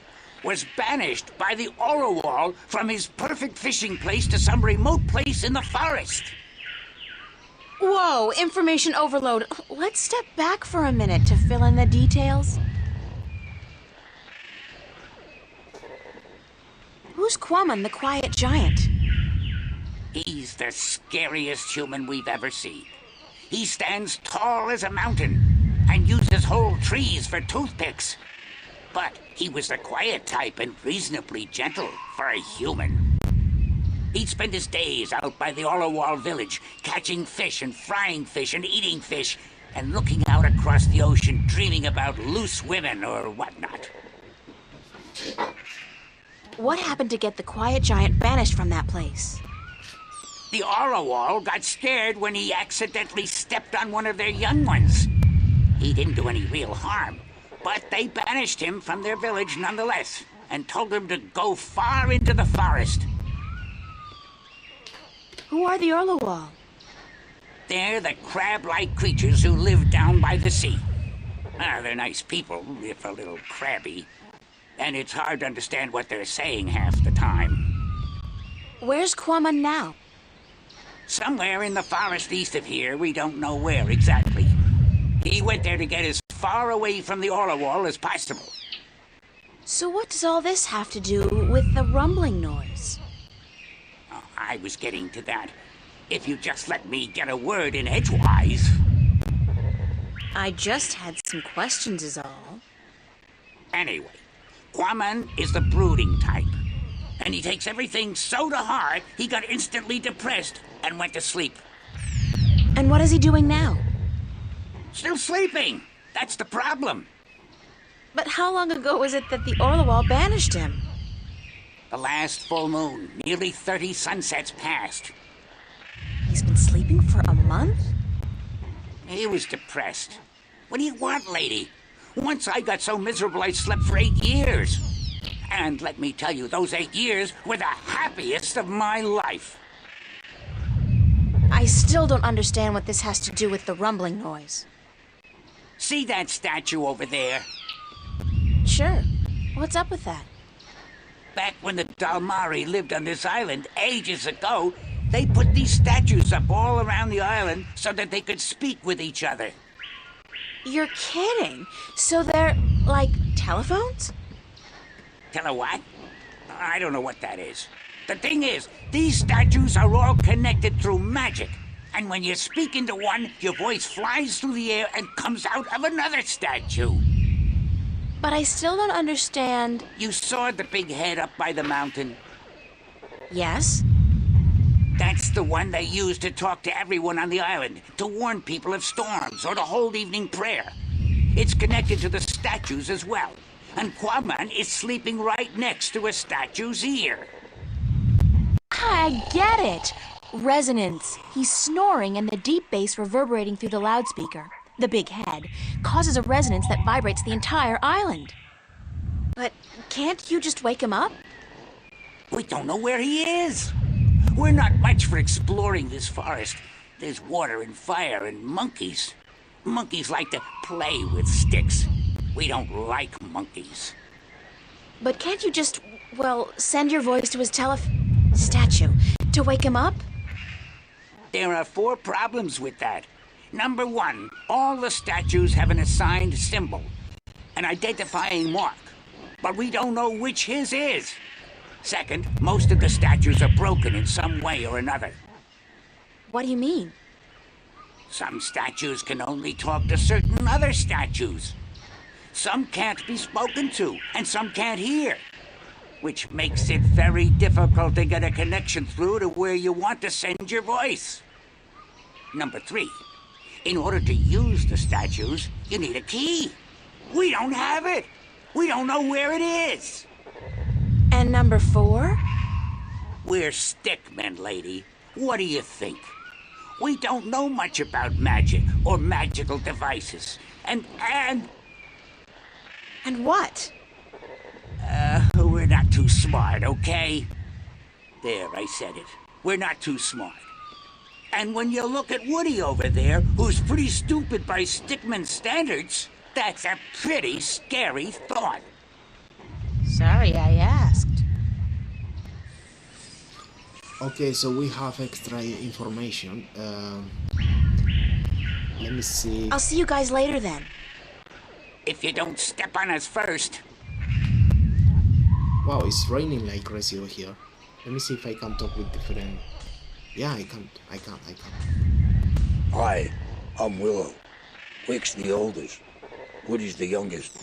was banished by the Orowal from his perfect fishing place to some remote place in the forest. Whoa, information overload. Let's step back for a minute to fill in the details. Who's Quaman, the Quiet Giant? He's the scariest human we've ever seen. He stands tall as a mountain and uses whole trees for toothpicks. But he was the quiet type and reasonably gentle for a human. He'd spend his days out by the Orowal village, catching fish and frying fish and eating fish, and looking out across the ocean, dreaming about loose women or whatnot. What happened to get the Quiet Giant banished from that place? The Orowal got scared when he accidentally stepped on one of their young ones. He didn't do any real harm, but they banished him from their village nonetheless, and told him to go far into the forest. Who are the Orowal? They're the crab-like creatures who live down by the sea. They're nice people, if a little crabby. And it's hard to understand what they're saying half the time. Where's Kwaman now? Somewhere in the forest east of here, we don't know where exactly. He went there to get as far away from the Orlawall as possible. So what does all this have to do with the rumbling noise? Oh, I was getting to that. If you just let me get a word in edgewise. I just had some questions is all. Anyway, Kwaman is the brooding type. And he takes everything so to heart, he got instantly depressed and went to sleep. And what is he doing now? Still sleeping! That's the problem. But how long ago was it that the Orlawall banished him? The last full moon, nearly 30 sunsets passed. He's been sleeping for a month? He was depressed. What do you want, lady? Once I got so miserable I slept for 8 years. And let me tell you, those 8 years were the happiest of my life. I still don't understand what this has to do with the rumbling noise. See that statue over there? Sure. What's up with that? Back when the Dalmari lived on this island ages ago, they put these statues up all around the island so that they could speak with each other. You're kidding. So they're like telephones? Tell her what? I don't know what that is. The thing is, these statues are all connected through magic. And when you speak into one, your voice flies through the air and comes out of another statue. But I still don't understand. You saw the big head up by the mountain? Yes? That's the one they use to talk to everyone on the island, to warn people of storms or to hold evening prayer. It's connected to the statues as well. And Kwaman is sleeping right next to a statue's ear. I get it. Resonance. He's snoring and the deep bass reverberating through the loudspeaker, the big head, causes a resonance that vibrates the entire island. But can't you just wake him up? We don't know where he is. We're not much for exploring this forest. There's water and fire and monkeys. Monkeys like to play with sticks. We don't like monkeys. But can't you just, well, send your voice to his statue to wake him up? There are 4 problems with that. Number 1, all the statues have an assigned symbol, an identifying mark, but we don't know which his is. Second, most of the statues are broken in some way or another. What do you mean? Some statues can only talk to certain other statues. Some can't be spoken to, and some can't hear, which makes it very difficult to get a connection through to where you want to send your voice. Number 3, in order to use the statues, you need a key. We don't have it. We don't know where it is. And number 4? We're stickmen, lady. What do you think? We don't know much about magic or magical devices. And what? we're not too smart, okay? There, I said it. We're not too smart. And when you look at Woody over there, who's pretty stupid by stickman standards, that's a pretty scary thought. Sorry I asked. Okay, so we have extra information. Let me see. I'll see you guys later then. If you don't step on us first. Wow, it's raining like crazy over here. Let me see if I can talk with different... Yeah, I can. Hi, I'm Willow. Wick's the oldest. Woody's the youngest.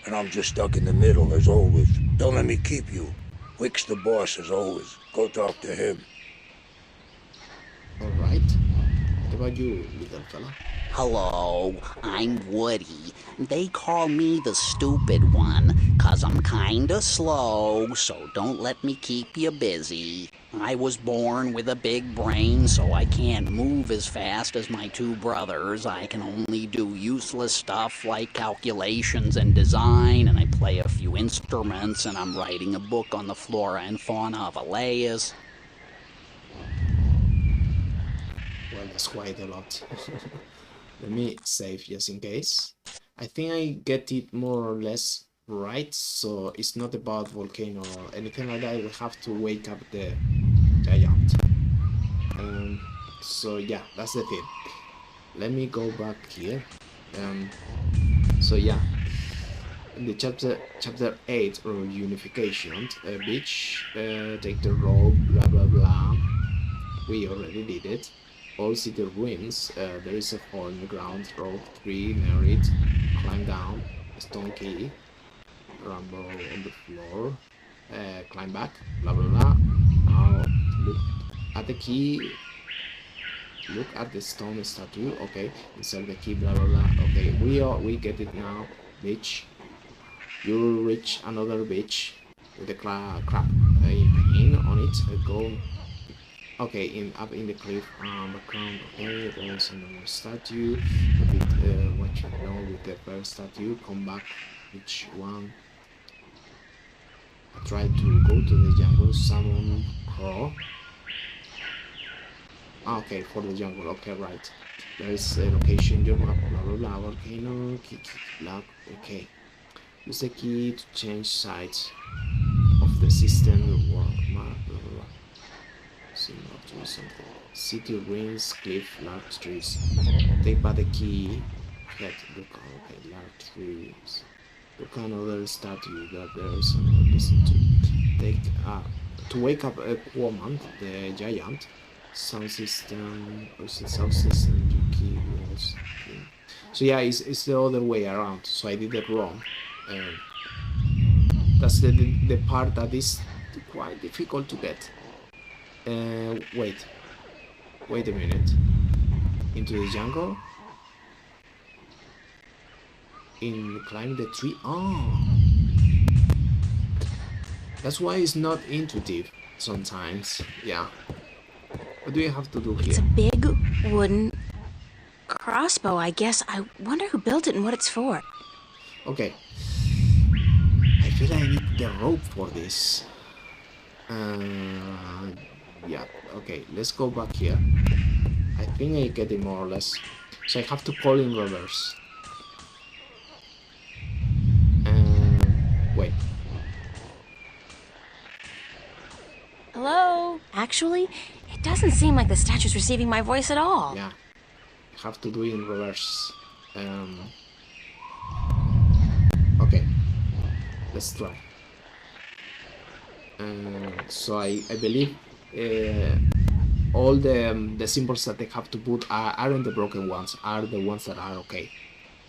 And I'm just stuck in the middle, as always. Don't let me keep you. Wick's the boss, as always. Go talk to him. Alright. What about you, little fella? Hello, I'm Woody. They call me the stupid one, 'cause I'm kinda slow, so don't let me keep you busy. I was born with a big brain, so I can't move as fast as my 2 brothers. I can only do useless stuff like calculations and design, and I play a few instruments, and I'm writing a book on the flora and fauna of Elias. Well, that's quite a lot. Let me save just in case. I think I get it more or less right, so it's not about volcano or anything like that. We have to wake up the giant. So yeah, that's the thing. Let me go back here. So yeah, in the chapter 8 or unification, beach, take the rope, blah blah blah. We already did it. All city ruins. There is a hole in the ground. Rope 3, merit. Climb down. Stone key. Rumble on the floor. Climb back. Blah blah blah. Now look at the key. Look at the stone statue. Okay. Insert the key. Blah blah blah. Okay. We get it now. Beach. You reach another beach with a crab in on it. Go. Okay, up in the cliff background. Okay, there's another statue. A bit what you know with the first statue. Come back, each one. I try to go to the jungle. Summon crow. Okay, for the jungle. Okay, right. There is a location. Your map. Blah blah blah. Volcano. Blah. Okay. Use the key to change sides of the system. Blah blah blah. Something. City ruins, cliff, large trees. Take back the key. Head, look, okay, large trees. Look another statue that there is another listen to. Take to wake up a woman, the giant. Sound system, sound system, key walls. So yeah, it's the other way around. So I did it wrong. That's the part that is quite difficult to get. Wait a minute. Into the jungle? Climb the tree? Oh! That's why it's not intuitive sometimes. Yeah. What do you have to do here? It's a big wooden crossbow, I guess. I wonder who built it and what it's for. Okay. I feel I need the rope for this. Yeah, okay, let's go back here. I think I get it more or less. So I have to call in reverse. Wait. Hello? Actually, it doesn't seem like the statue's receiving my voice at all. Yeah, I have to do it in reverse. Okay, let's try. So I believe all the symbols that they have to put aren't the broken ones, are the ones that are okay.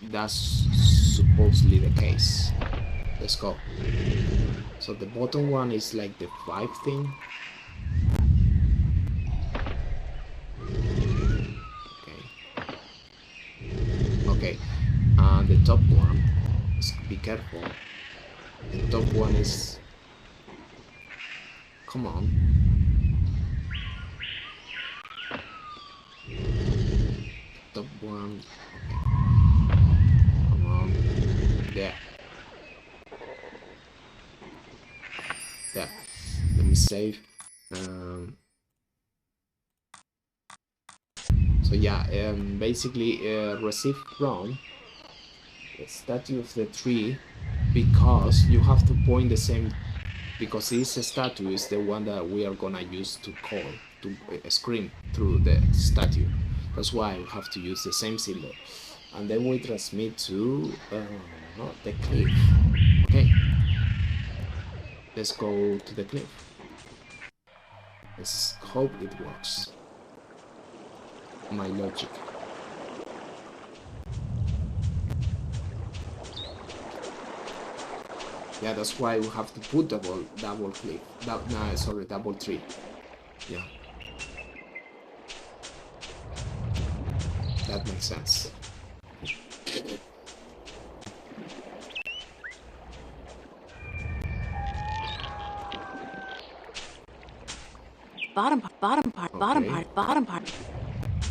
That's supposedly the case. Let's go. So the bottom one is like the 5 thing. Okay, and the top one, be careful. The top one is, come on. Top one, okay. Come on, there. There. Let me save. So yeah, basically receive from the statue of the tree, because you have to point the same, because this statue is the one that we are gonna use to call, to scream through the statue. That's why we have to use the same symbol. And then we transmit to the cliff. Okay, let's go to the cliff. Let's hope it works. My logic. Yeah, that's why we have to put double click. No, sorry, double tree. Yeah. That makes sense. Bottom part.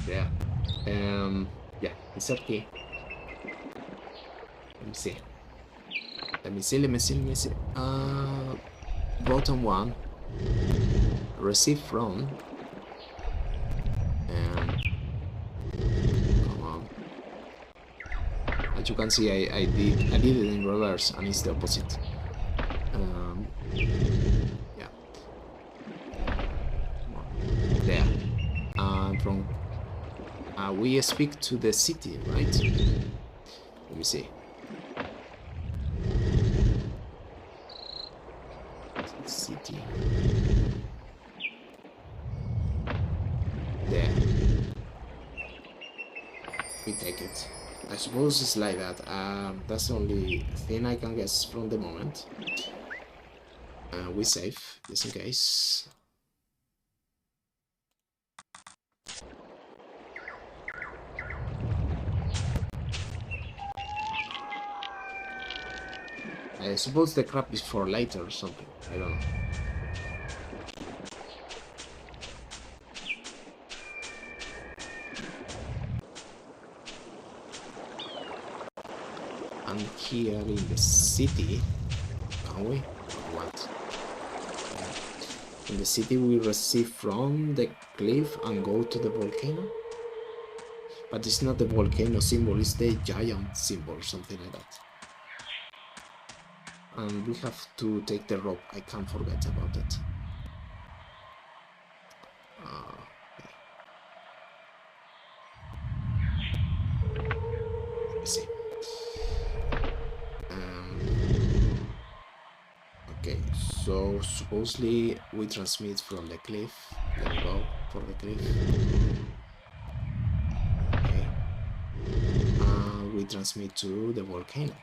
Yeah. Yeah, it's okay. Let me see. Bottom one. Receive from. Come on. As you can see, I did it in reverse, and it's the opposite. Yeah. Come from. We speak to the city, right? Let me see. City. There. We take it. I suppose it's like that. That's the only thing I can guess from the moment. We save, just in case. I suppose the crab is for later or something. I don't know. And here in the city, can we? Or what? In the city we receive from the cliff and go to the volcano? But it's not the volcano symbol, it's the giant symbol or something like that. And we have to take the rope. I can't forget about it. Okay. Let me see. Okay, so supposedly we transmit from the cliff. Let me go for the cliff. Okay. We transmit to the volcano.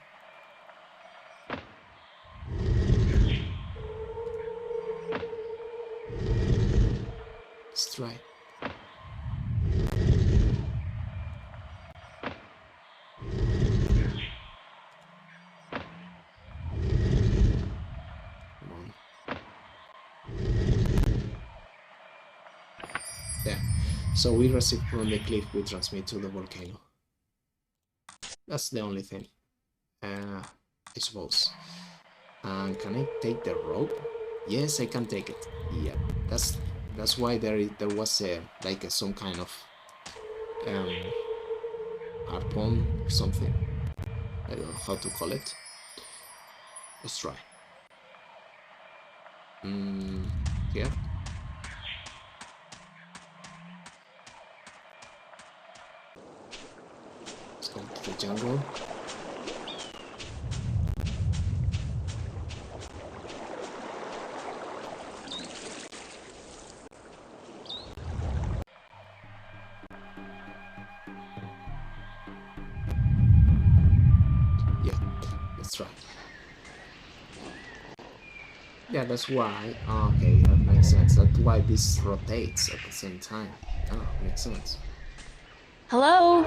Let's try. Come on. There. So we receive from the cliff, we transmit to the volcano. That's the only thing. I suppose. Can I take the rope? Yes, I can take it. Yeah, that's why there was some kind of harpoon or something. I don't know how to call it. Let's try. Here. Let's go to the jungle. Yeah, that's why. Okay, that makes sense. That's why this rotates at the same time. Makes sense. Hello?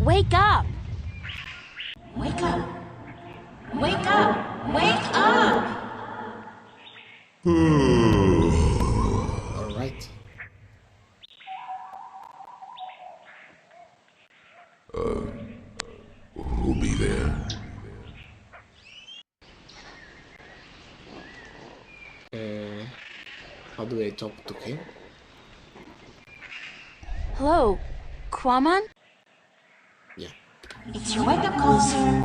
Wake up! Wake up! Wake up! Wake up! All right. Who'll be there? How do I talk to him? Hello, Kwaman? Yeah. It's your wake-up call, sir.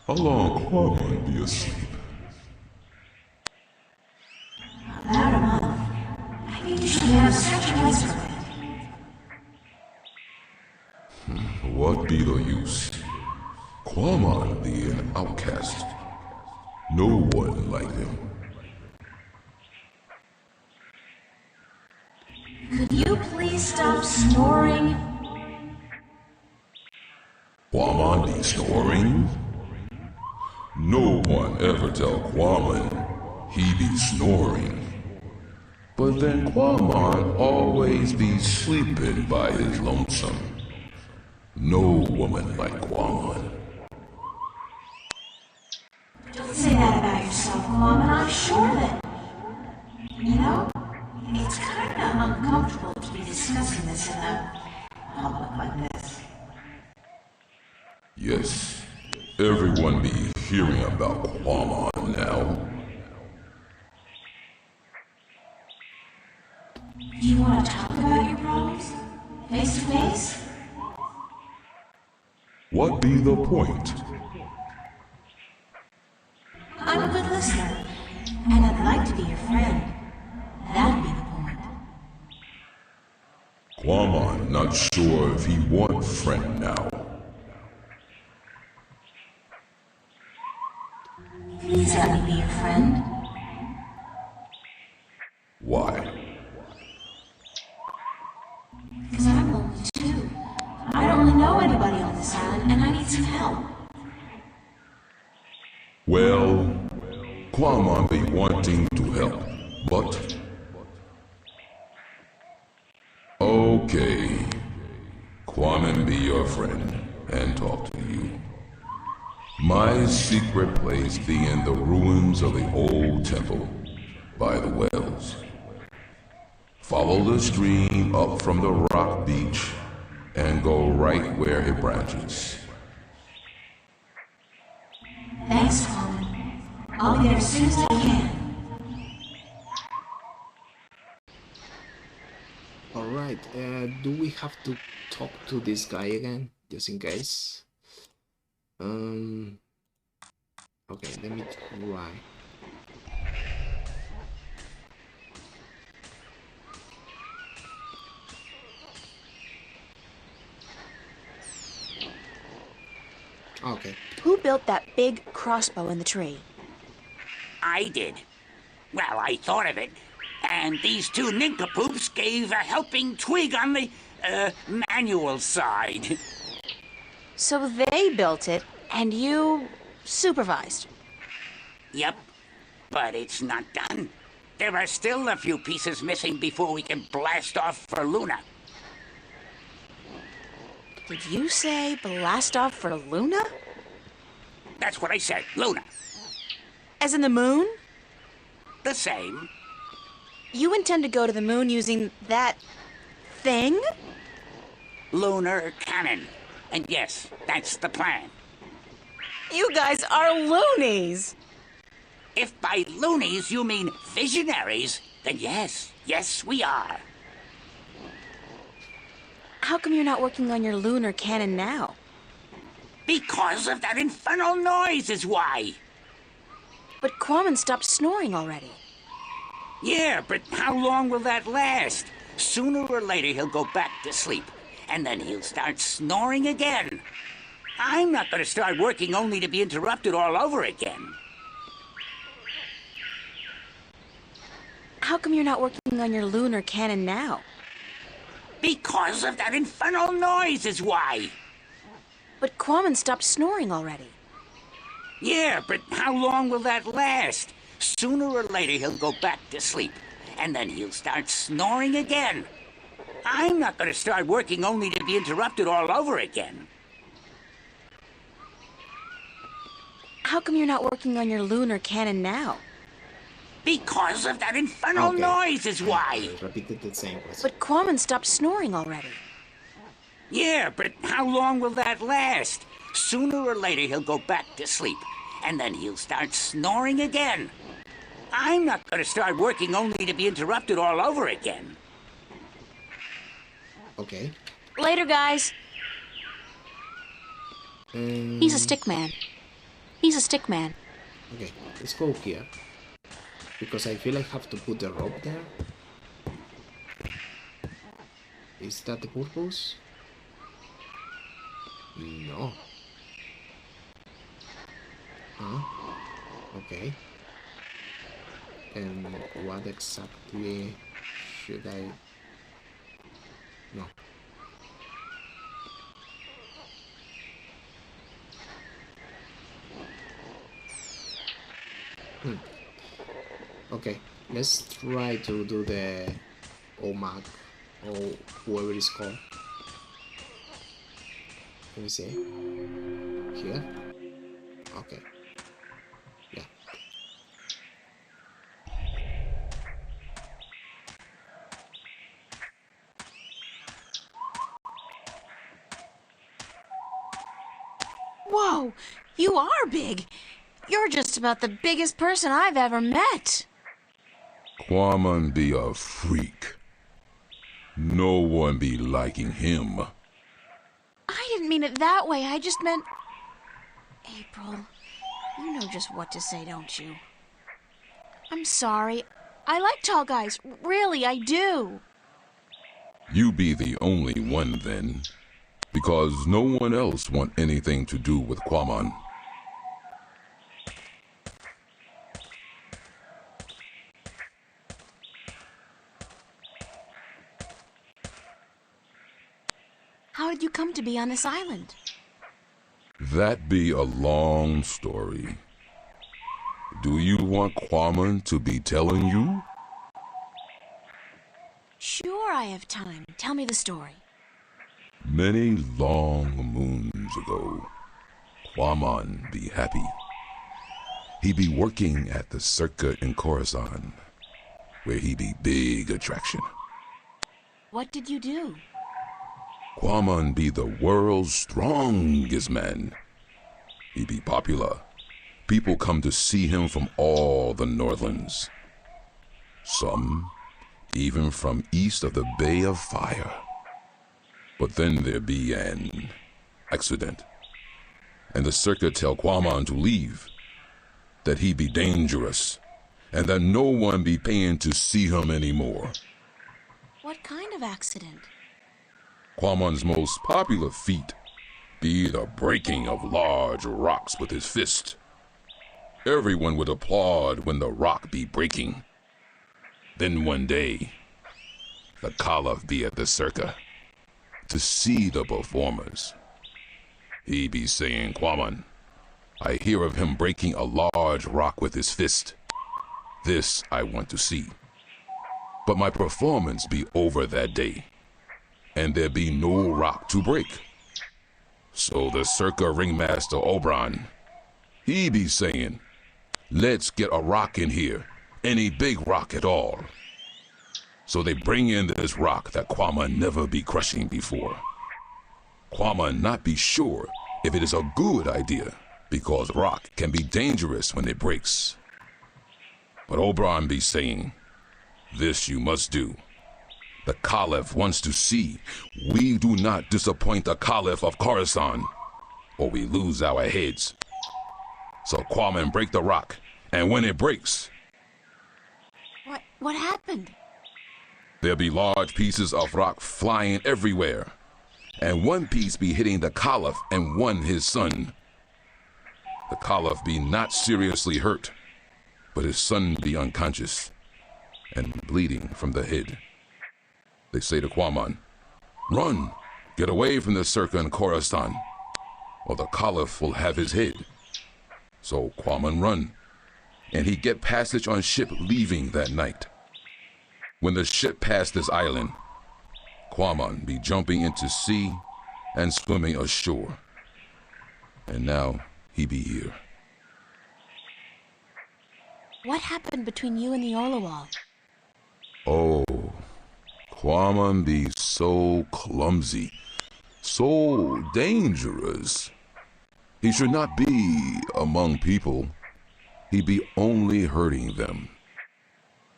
How long Kwaman be asleep? About a month. I think you should have such a nice What be the use? Kwaman be an outcast. No one like him. Could you please stop snoring? Kwaman be snoring? No one ever tell Kwaman he be snoring. But then Kwaman always be sleeping by his lonesome. No woman like Kwamon. Don't say that about yourself, Kwame. I'm sure that... You know, it's kind of uncomfortable to be discussing this in a public like this. Yes, everyone be hearing about Kwamon now. Do you want to talk about your problems? Face to face? What be the point? I'm a good listener, and I'd like to be your friend. That'd be the point. Kwamon not sure if he want friend now. Please let me be your friend. Why? Because I'm lonely too. I don't really know anybody on this island, and I need some help. Well, Kwamon be wanting to help, but... Okay. Kwamon be your friend and talk to you. My secret place be in the ruins of the old temple by the wells. Follow the stream up from the rock beach and go right where it branches. Thanks, Kwame. I'll be there as soon as I can. Alright, do we have to talk to this guy again? Just in case. Okay, let me try. Okay. Who built that big crossbow in the tree? I did. Well, I thought of it. And these two nincompoops gave a helping twig on the, manual side. So they built it, and you supervised. Yep. But it's not done. There are still a few pieces missing before we can blast off for Luna. Did you say blast off for Luna? That's what I said, Luna. As in the moon? The same. You intend to go to the moon using that thing? Lunar cannon. And yes, that's the plan. You guys are loonies! If by loonies you mean visionaries, then yes, we are. How come you're not working on your lunar cannon now? Because of that infernal noise is why. But Kwame stopped snoring already. Yeah, but how long will that last? Sooner or later he'll go back to sleep, and then he'll start snoring again. I'm not going to start working only to be interrupted all over again. How come you're not working on your lunar cannon now? Because of that infernal noise is why. But Kwame stopped snoring already. Yeah, but how long will that last? Sooner or later he'll go back to sleep, and then he'll start snoring again. I'm not going to start working only to be interrupted all over again. How come you're not working on your lunar cannon now? Because of that infernal noise is why. Repeated the same question. But Kwame stopped snoring already. Yeah, but how long will that last? Sooner or later he'll go back to sleep, and then he'll start snoring again. I'm not going to start working only to be interrupted all over again. Okay. Later, guys. He's a stick man. He's a stick man. Okay, let's go here. Because I feel I have to put the rope there. Is that the purpose? No. Huh? Okay. And what exactly should I... No. Okay, let's try to do the OMAC or whoever it's called. Let me see. Here? Okay. Yeah. Whoa, you are big. You're just about the biggest person I've ever met. Quamon be a freak. No one be liking him. I didn't mean it that way. I just meant... April, you know just what to say, don't you? I'm sorry. I like tall guys. Really, I do. You be the only one then, because no one else want anything to do with Quamon. How did you come to be on this island? That be a long story. Do you want Quamon to be telling you? Sure, I have time. Tell me the story. Many long moons ago, Quamon be happy. He be working at the Circa in Coruscant, where he be big attraction. What did you do? Quamon be the world's strongest man. He be popular. People come to see him from all the Northlands. Some even from east of the Bay of Fire. But then there be an accident, and the Circa tell Quamon to leave, that he be dangerous, and that no one be paying to see him anymore. What kind of accident? Quamon's most popular feat be the breaking of large rocks with his fist. Everyone would applaud when the rock be breaking. Then one day, the Caliph be at the Circa to see the performers. He be saying, Quamon, I hear of him breaking a large rock with his fist. This I want to see. But my performance be over that day, and there be no rock to break. So the Circa ringmaster Oberon, he be saying, let's get a rock in here, any big rock at all. So they bring in this rock that Quamon never be crushing before. Quamon not be sure if it is a good idea, because rock can be dangerous when it breaks. But Oberon be saying, this you must do. The Caliph wants to see we do not disappoint the Caliph of Coruscant, or we lose our heads. So Quamon break the rock, and when it breaks, What happened? there be large pieces of rock flying everywhere, and one piece be hitting the Caliph and one his son. The Caliph be not seriously hurt, but his son be unconscious and bleeding from the head. They say to Quamon, run, get away from the Circa in Coruscant, or the Caliph will have his head. So Quamon run, and he get passage on ship leaving that night. When the ship passed this island, Quamon be jumping into sea and swimming ashore. And now he be here. What happened between you and the Olawal? Oh, Quamon be so clumsy, so dangerous. He should not be among people. He be only hurting them.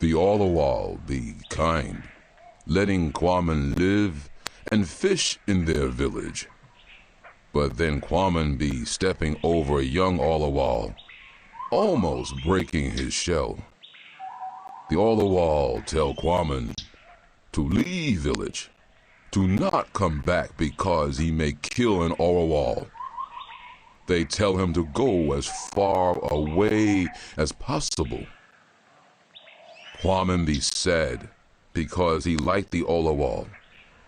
The Olawal be kind, letting Quamon live and fish in their village. But then Quamon be stepping over young Olawal, almost breaking his shell. The Olawal tell Quamon to leave village, to not come back because he may kill an Olawal. They tell him to go as far away as possible. Quamon be sad because he liked the Olawal,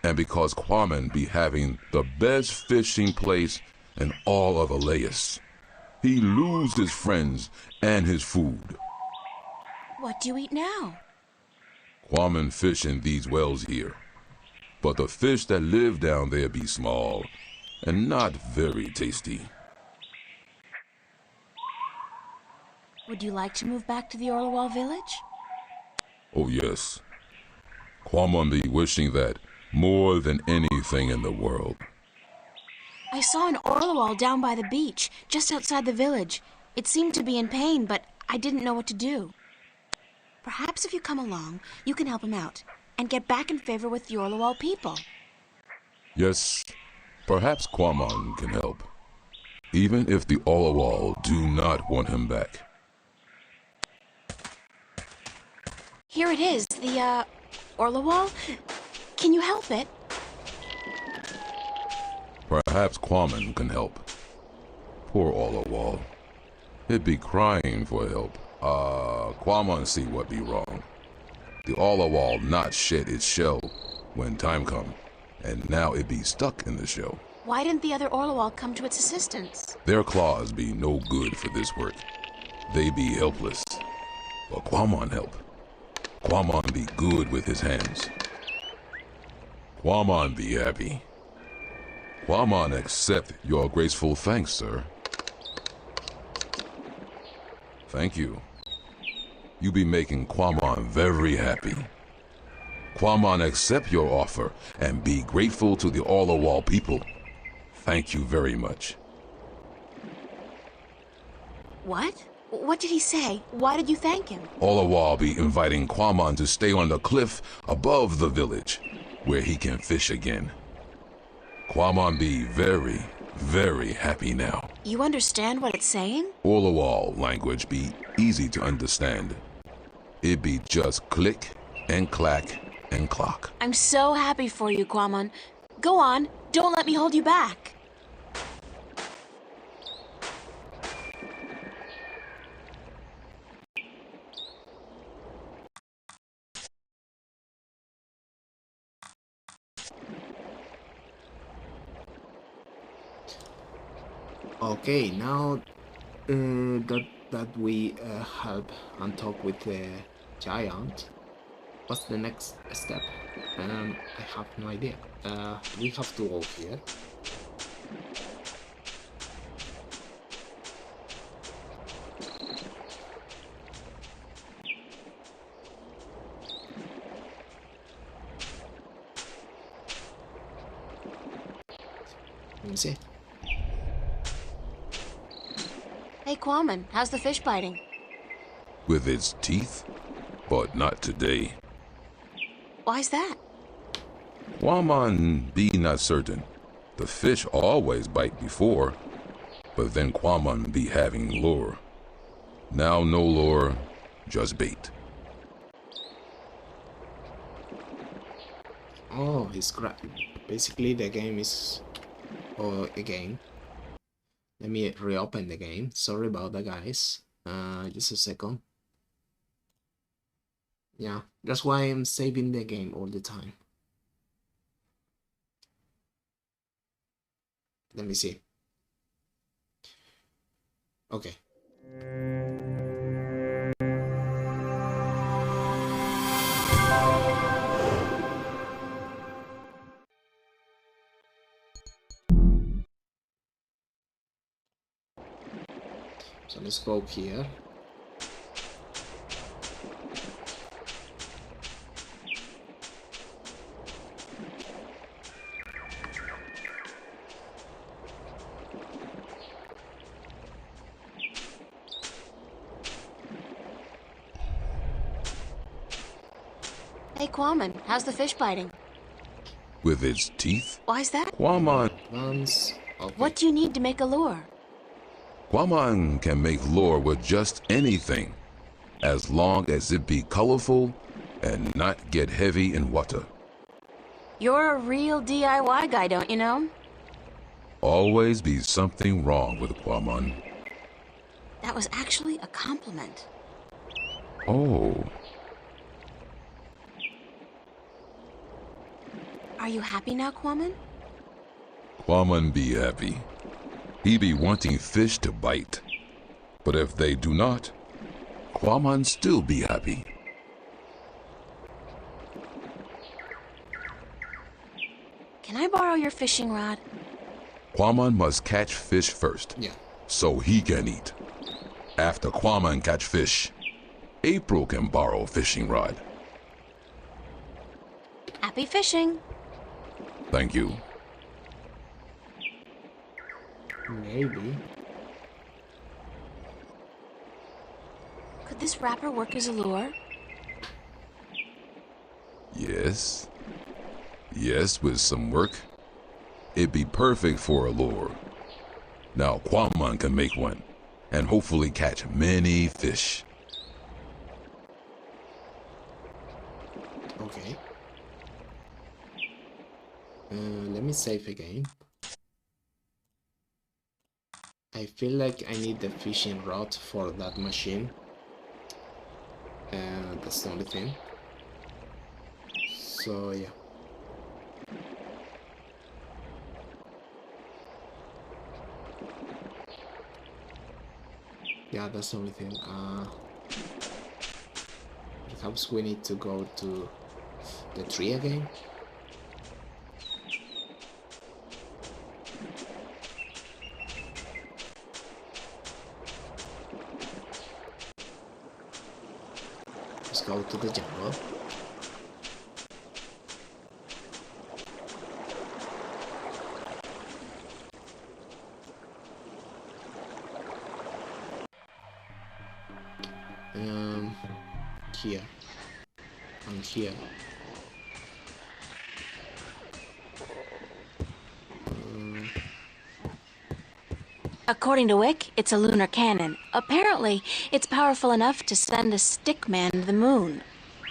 and because Quamon be having the best fishing place in all of Elias. He lose his friends and his food. What do you eat now? Quamon fish in these wells here, but the fish that live down there be small, and not very tasty. Would you like to move back to the Orlawal village? Oh yes, Quamon be wishing that more than anything in the world. I saw an Orlawal down by the beach, just outside the village. It seemed to be in pain, but I didn't know what to do. Perhaps if you come along, you can help him out and get back in favor with the Orlawal people. Yes, perhaps Quamon can help, even if the Orlawal do not want him back. Here it is, the, Orlawal. Can you help it? Perhaps Quamon can help. Poor Orlawal. He'd be crying for help. Quamon see what be wrong. The Orlawal not shed its shell when time come, and now it be stuck in the shell. Why didn't the other Orlawal come to its assistance? Their claws be no good for this work. They be helpless. But Quamon help. Quamon be good with his hands. Quamon be happy. Quamon accept your graceful thanks, sir. Thank you. You be making Quamon very happy. Quamon accept your offer and be grateful to the Orlawal people. Thank you very much. What? What did he say? Why did you thank him? Orlawal be inviting Quamon to stay on the cliff above the village, where he can fish again. Quamon be very, very happy now. You understand what it's saying? Orlawal language be easy to understand. It be just click and clack and clock. I'm so happy for you, Quamon. Go on, don't let me hold you back. Okay, now that we help and talk with the giant, what's the next step? I have no idea. We have to go here. Let me see. Hey, Quamon, how's the fish biting? With its teeth, but not today. Why's that? Quamon be not certain. The fish always bite before, but then Quamon be having lure. Now no lure, just bait. Oh, basically the game is a game. Let me reopen the game. Sorry about that, guys. Just a second. Yeah, that's why I'm saving the game all the time. Let me see. Okay. So let's go here. Hey, Quamon, how's the fish biting? With its teeth? Why's that? Quamon. Once. Okay. What do you need to make a lure? Quamon can make lure with just anything, as long as it be colorful and not get heavy in water. You're a real DIY guy, don't you know? Always be something wrong with Quamon. That was actually a compliment. Oh. Are you happy now, Quamon? Quamon be happy. He be wanting fish to bite. But if they do not, Quamon still be happy. Can I borrow your fishing rod? Quaman must catch fish first, Yeah. so he can eat. After Quaman catch fish, April can borrow a fishing rod. Happy fishing. Thank you. Maybe. Could this wrapper work as a lure? Yes. Yes, with some work. It'd be perfect for a lure. Now Quaman can make one, and hopefully catch many fish. Okay. Let me save again. I feel like I need the fishing rod for that machine. That's the only thing. So yeah. Yeah, that's the only thing. Perhaps we need to go to the tree again. Let's go to the jungle. Here and here. According to Wick, it's a lunar cannon. Apparently, it's powerful enough to send a stick man to the moon.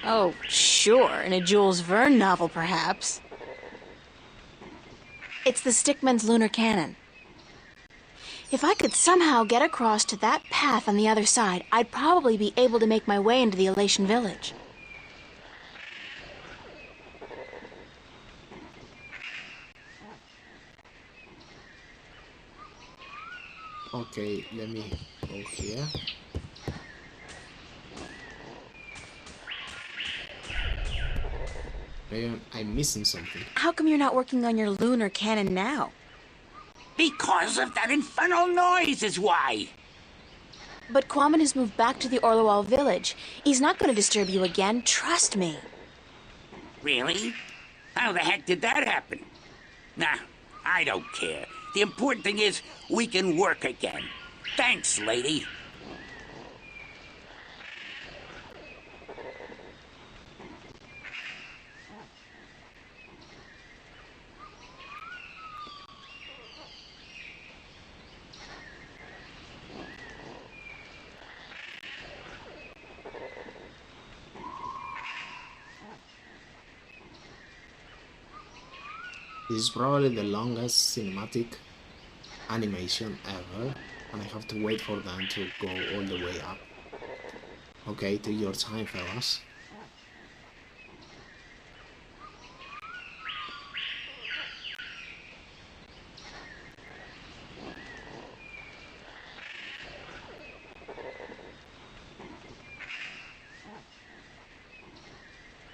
Oh, sure, in a Jules Verne novel, perhaps. It's the Stickman's lunar cannon. If I could somehow get across to that path on the other side, I'd probably be able to make my way into the Elation village. Okay, let me go here. Maybe I'm missing something. How come you're not working on your lunar cannon now? Because of that infernal noise is why. But Quaman has moved back to the Orlowal village. He's not going to disturb you again, trust me. Really? How the heck did that happen? Nah, I don't care. The important thing is we can work again. Thanks, lady. This is probably the longest cinematic animation ever, and I have to wait for them to go all the way up. Okay, take your time, fellas.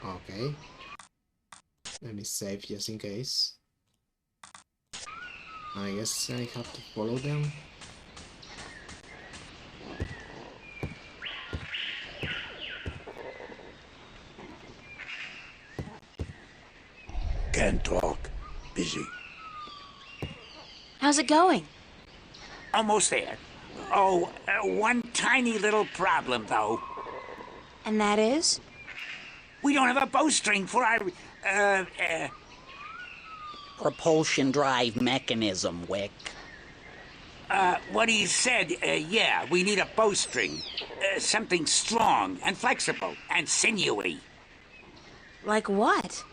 Okay. Let me save just in case. I guess I have to follow them. Can't talk. Busy. How's it going? Almost there. Oh, one tiny little problem, though. And that is? We don't have a bowstring for our, Propulsion drive mechanism, Wick. what he said, yeah, we need a bowstring. Something strong and flexible and sinewy. Like what?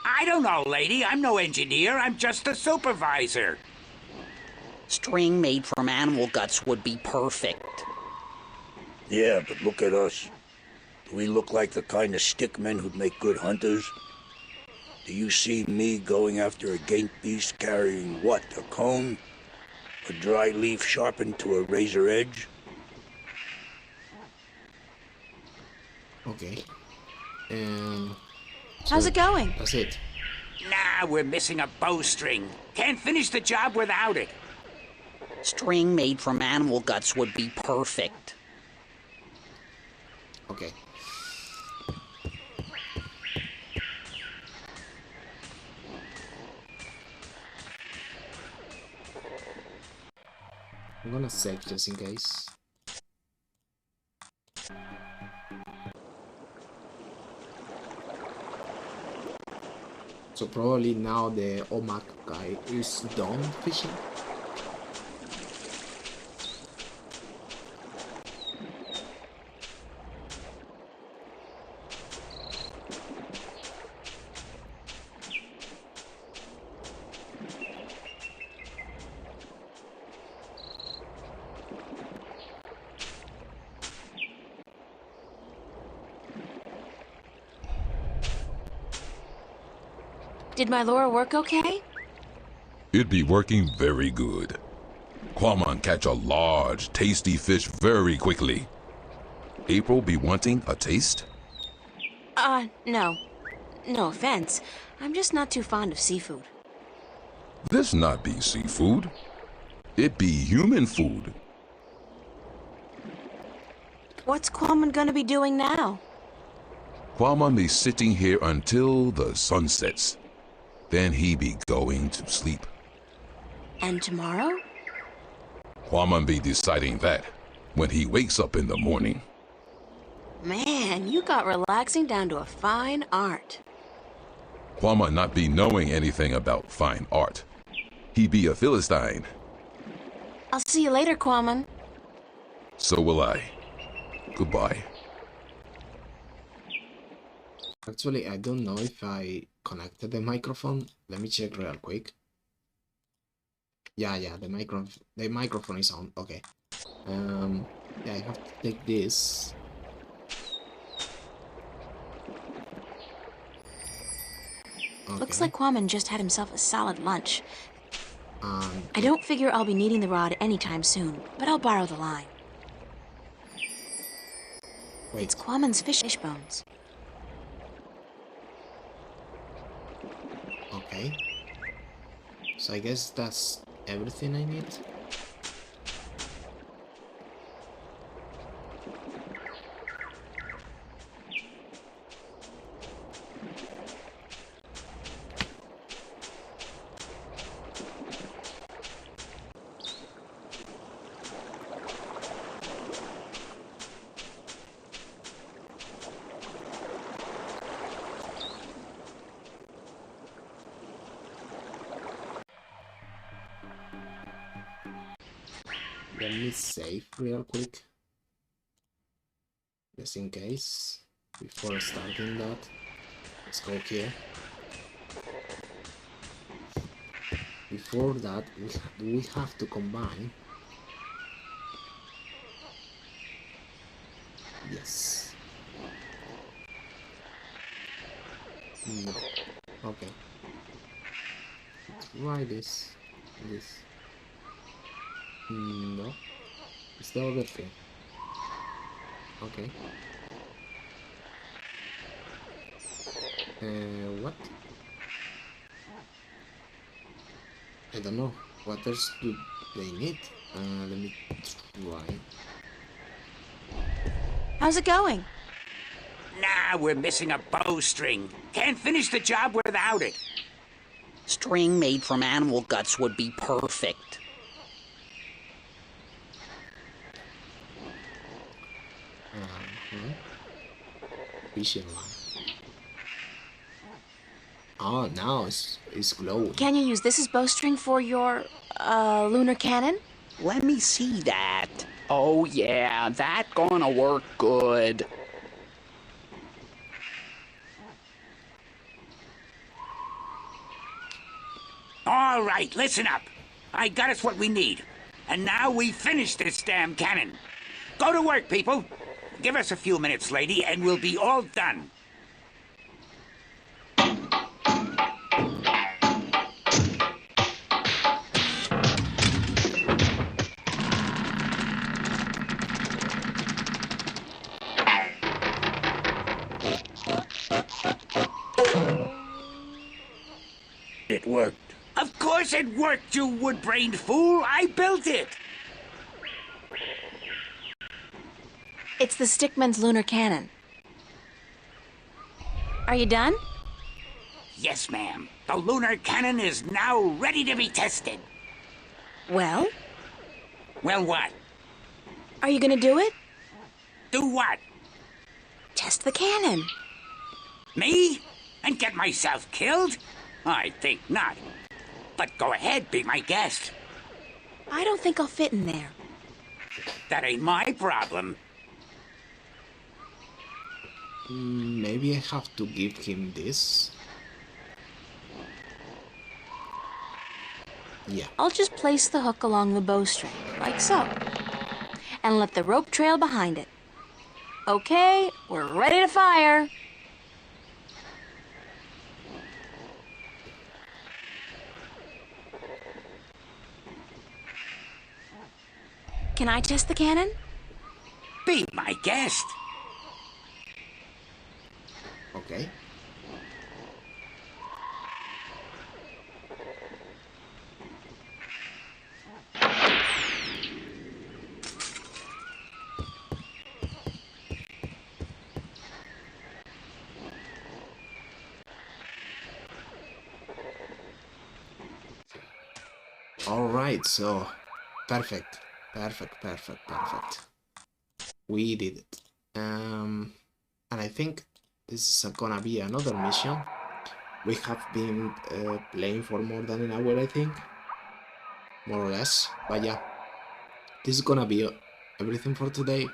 I don't know, lady. I'm no engineer. I'm just a supervisor. String made from animal guts would be perfect. Yeah, but look at us. Do we look like the kind of stickmen who'd make good hunters? Do you see me going after a gate beast carrying what, a cone? A dry leaf sharpened to a razor edge? Okay. And How's it going? that's it. Nah, we're missing a bowstring. Can't finish the job without it. String made from animal guts would be perfect. Okay. I'm gonna save just in case. So probably now the Omak guy is done fishing. Did my lure work okay? It be working very good. Quamon catch a large, tasty fish very quickly. April be wanting a taste? No. No offense. I'm just not too fond of seafood. This not be seafood. It be human food. What's Quamon gonna be doing now? Quamon be sitting here until the sun sets. Then he be going to sleep. And tomorrow? Quamon be deciding that when he wakes up in the morning. Man, you got relaxing down to a fine art. Quamon not be knowing anything about fine art. He be a Philistine. I'll see you later, Quamon. So will I. Goodbye. Actually, I don't know if I connected the microphone. Let me check real quick. Yeah, the microphone is on. Okay. Yeah, I have to take this. Okay. Looks like Quamon just had himself a solid lunch. I don't figure I'll be needing the rod anytime soon, but I'll borrow the line. Wait. It's Quamon's fish bones. Okay. So I guess that's everything I need. Let me save real quick, just in case, before starting that. Let's go here. Before that, we have to combine. Yes. No. Okay. Try this. No. It's the other thing. Okay. What? I don't know. What else do they need? Let me try. How's it going? Nah, we're missing a bowstring. Can't finish the job without it. String made from animal guts would be perfect. Fishing line. Oh, now it's glowing. Can you use this as bowstring for your, lunar cannon? Let me see that. Oh yeah, that gonna work good. All right, listen up. I got us what we need. And now we finish this damn cannon. Go to work, people. Give us a few minutes, lady, and we'll be all done. It worked. Of course it worked, you wood-brained fool! I built it! It's the Stickman's lunar cannon. Are you done? Yes, ma'am. The lunar cannon is now ready to be tested. Well, Well, what? are you gonna do it? Do what? Test the cannon. Me? And get myself killed? I think not. But go ahead, be my guest. I don't think I'll fit in there. That ain't my problem. Maybe I have to give him this. Yeah. I'll just place the hook along the bowstring, like so. And let the rope trail behind it. Okay, we're ready to fire. Can I test the cannon? Be my guest. Okay. All right, so perfect. We did it. And I think this is gonna be another mission. We have been playing for more than an hour, I think, more or less. But yeah, this is gonna be everything for today.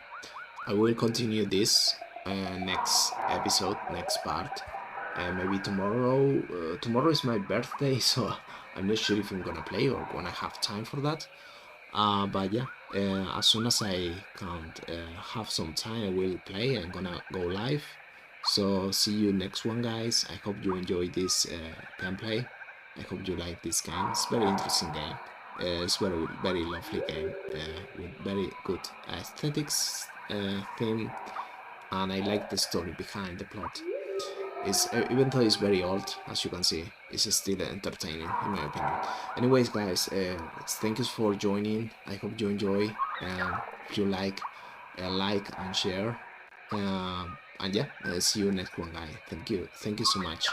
I will continue this next episode, next part. Maybe tomorrow. Tomorrow is my birthday, so I'm not sure if I'm gonna play or gonna have time for that. But yeah, as soon as I can have some time, I will play. I'm gonna go live. So see you next one, guys. I hope you enjoy this gameplay. I hope you like this game. It's very interesting game. It's very lovely game with very good aesthetics theme, and I like the story behind the plot. It's even though it's very old, as you can see, it's still entertaining in my opinion. Anyways, guys, thank you for joining. I hope you enjoy. If you like and share. And yeah, see you next one, guys. Thank you so much.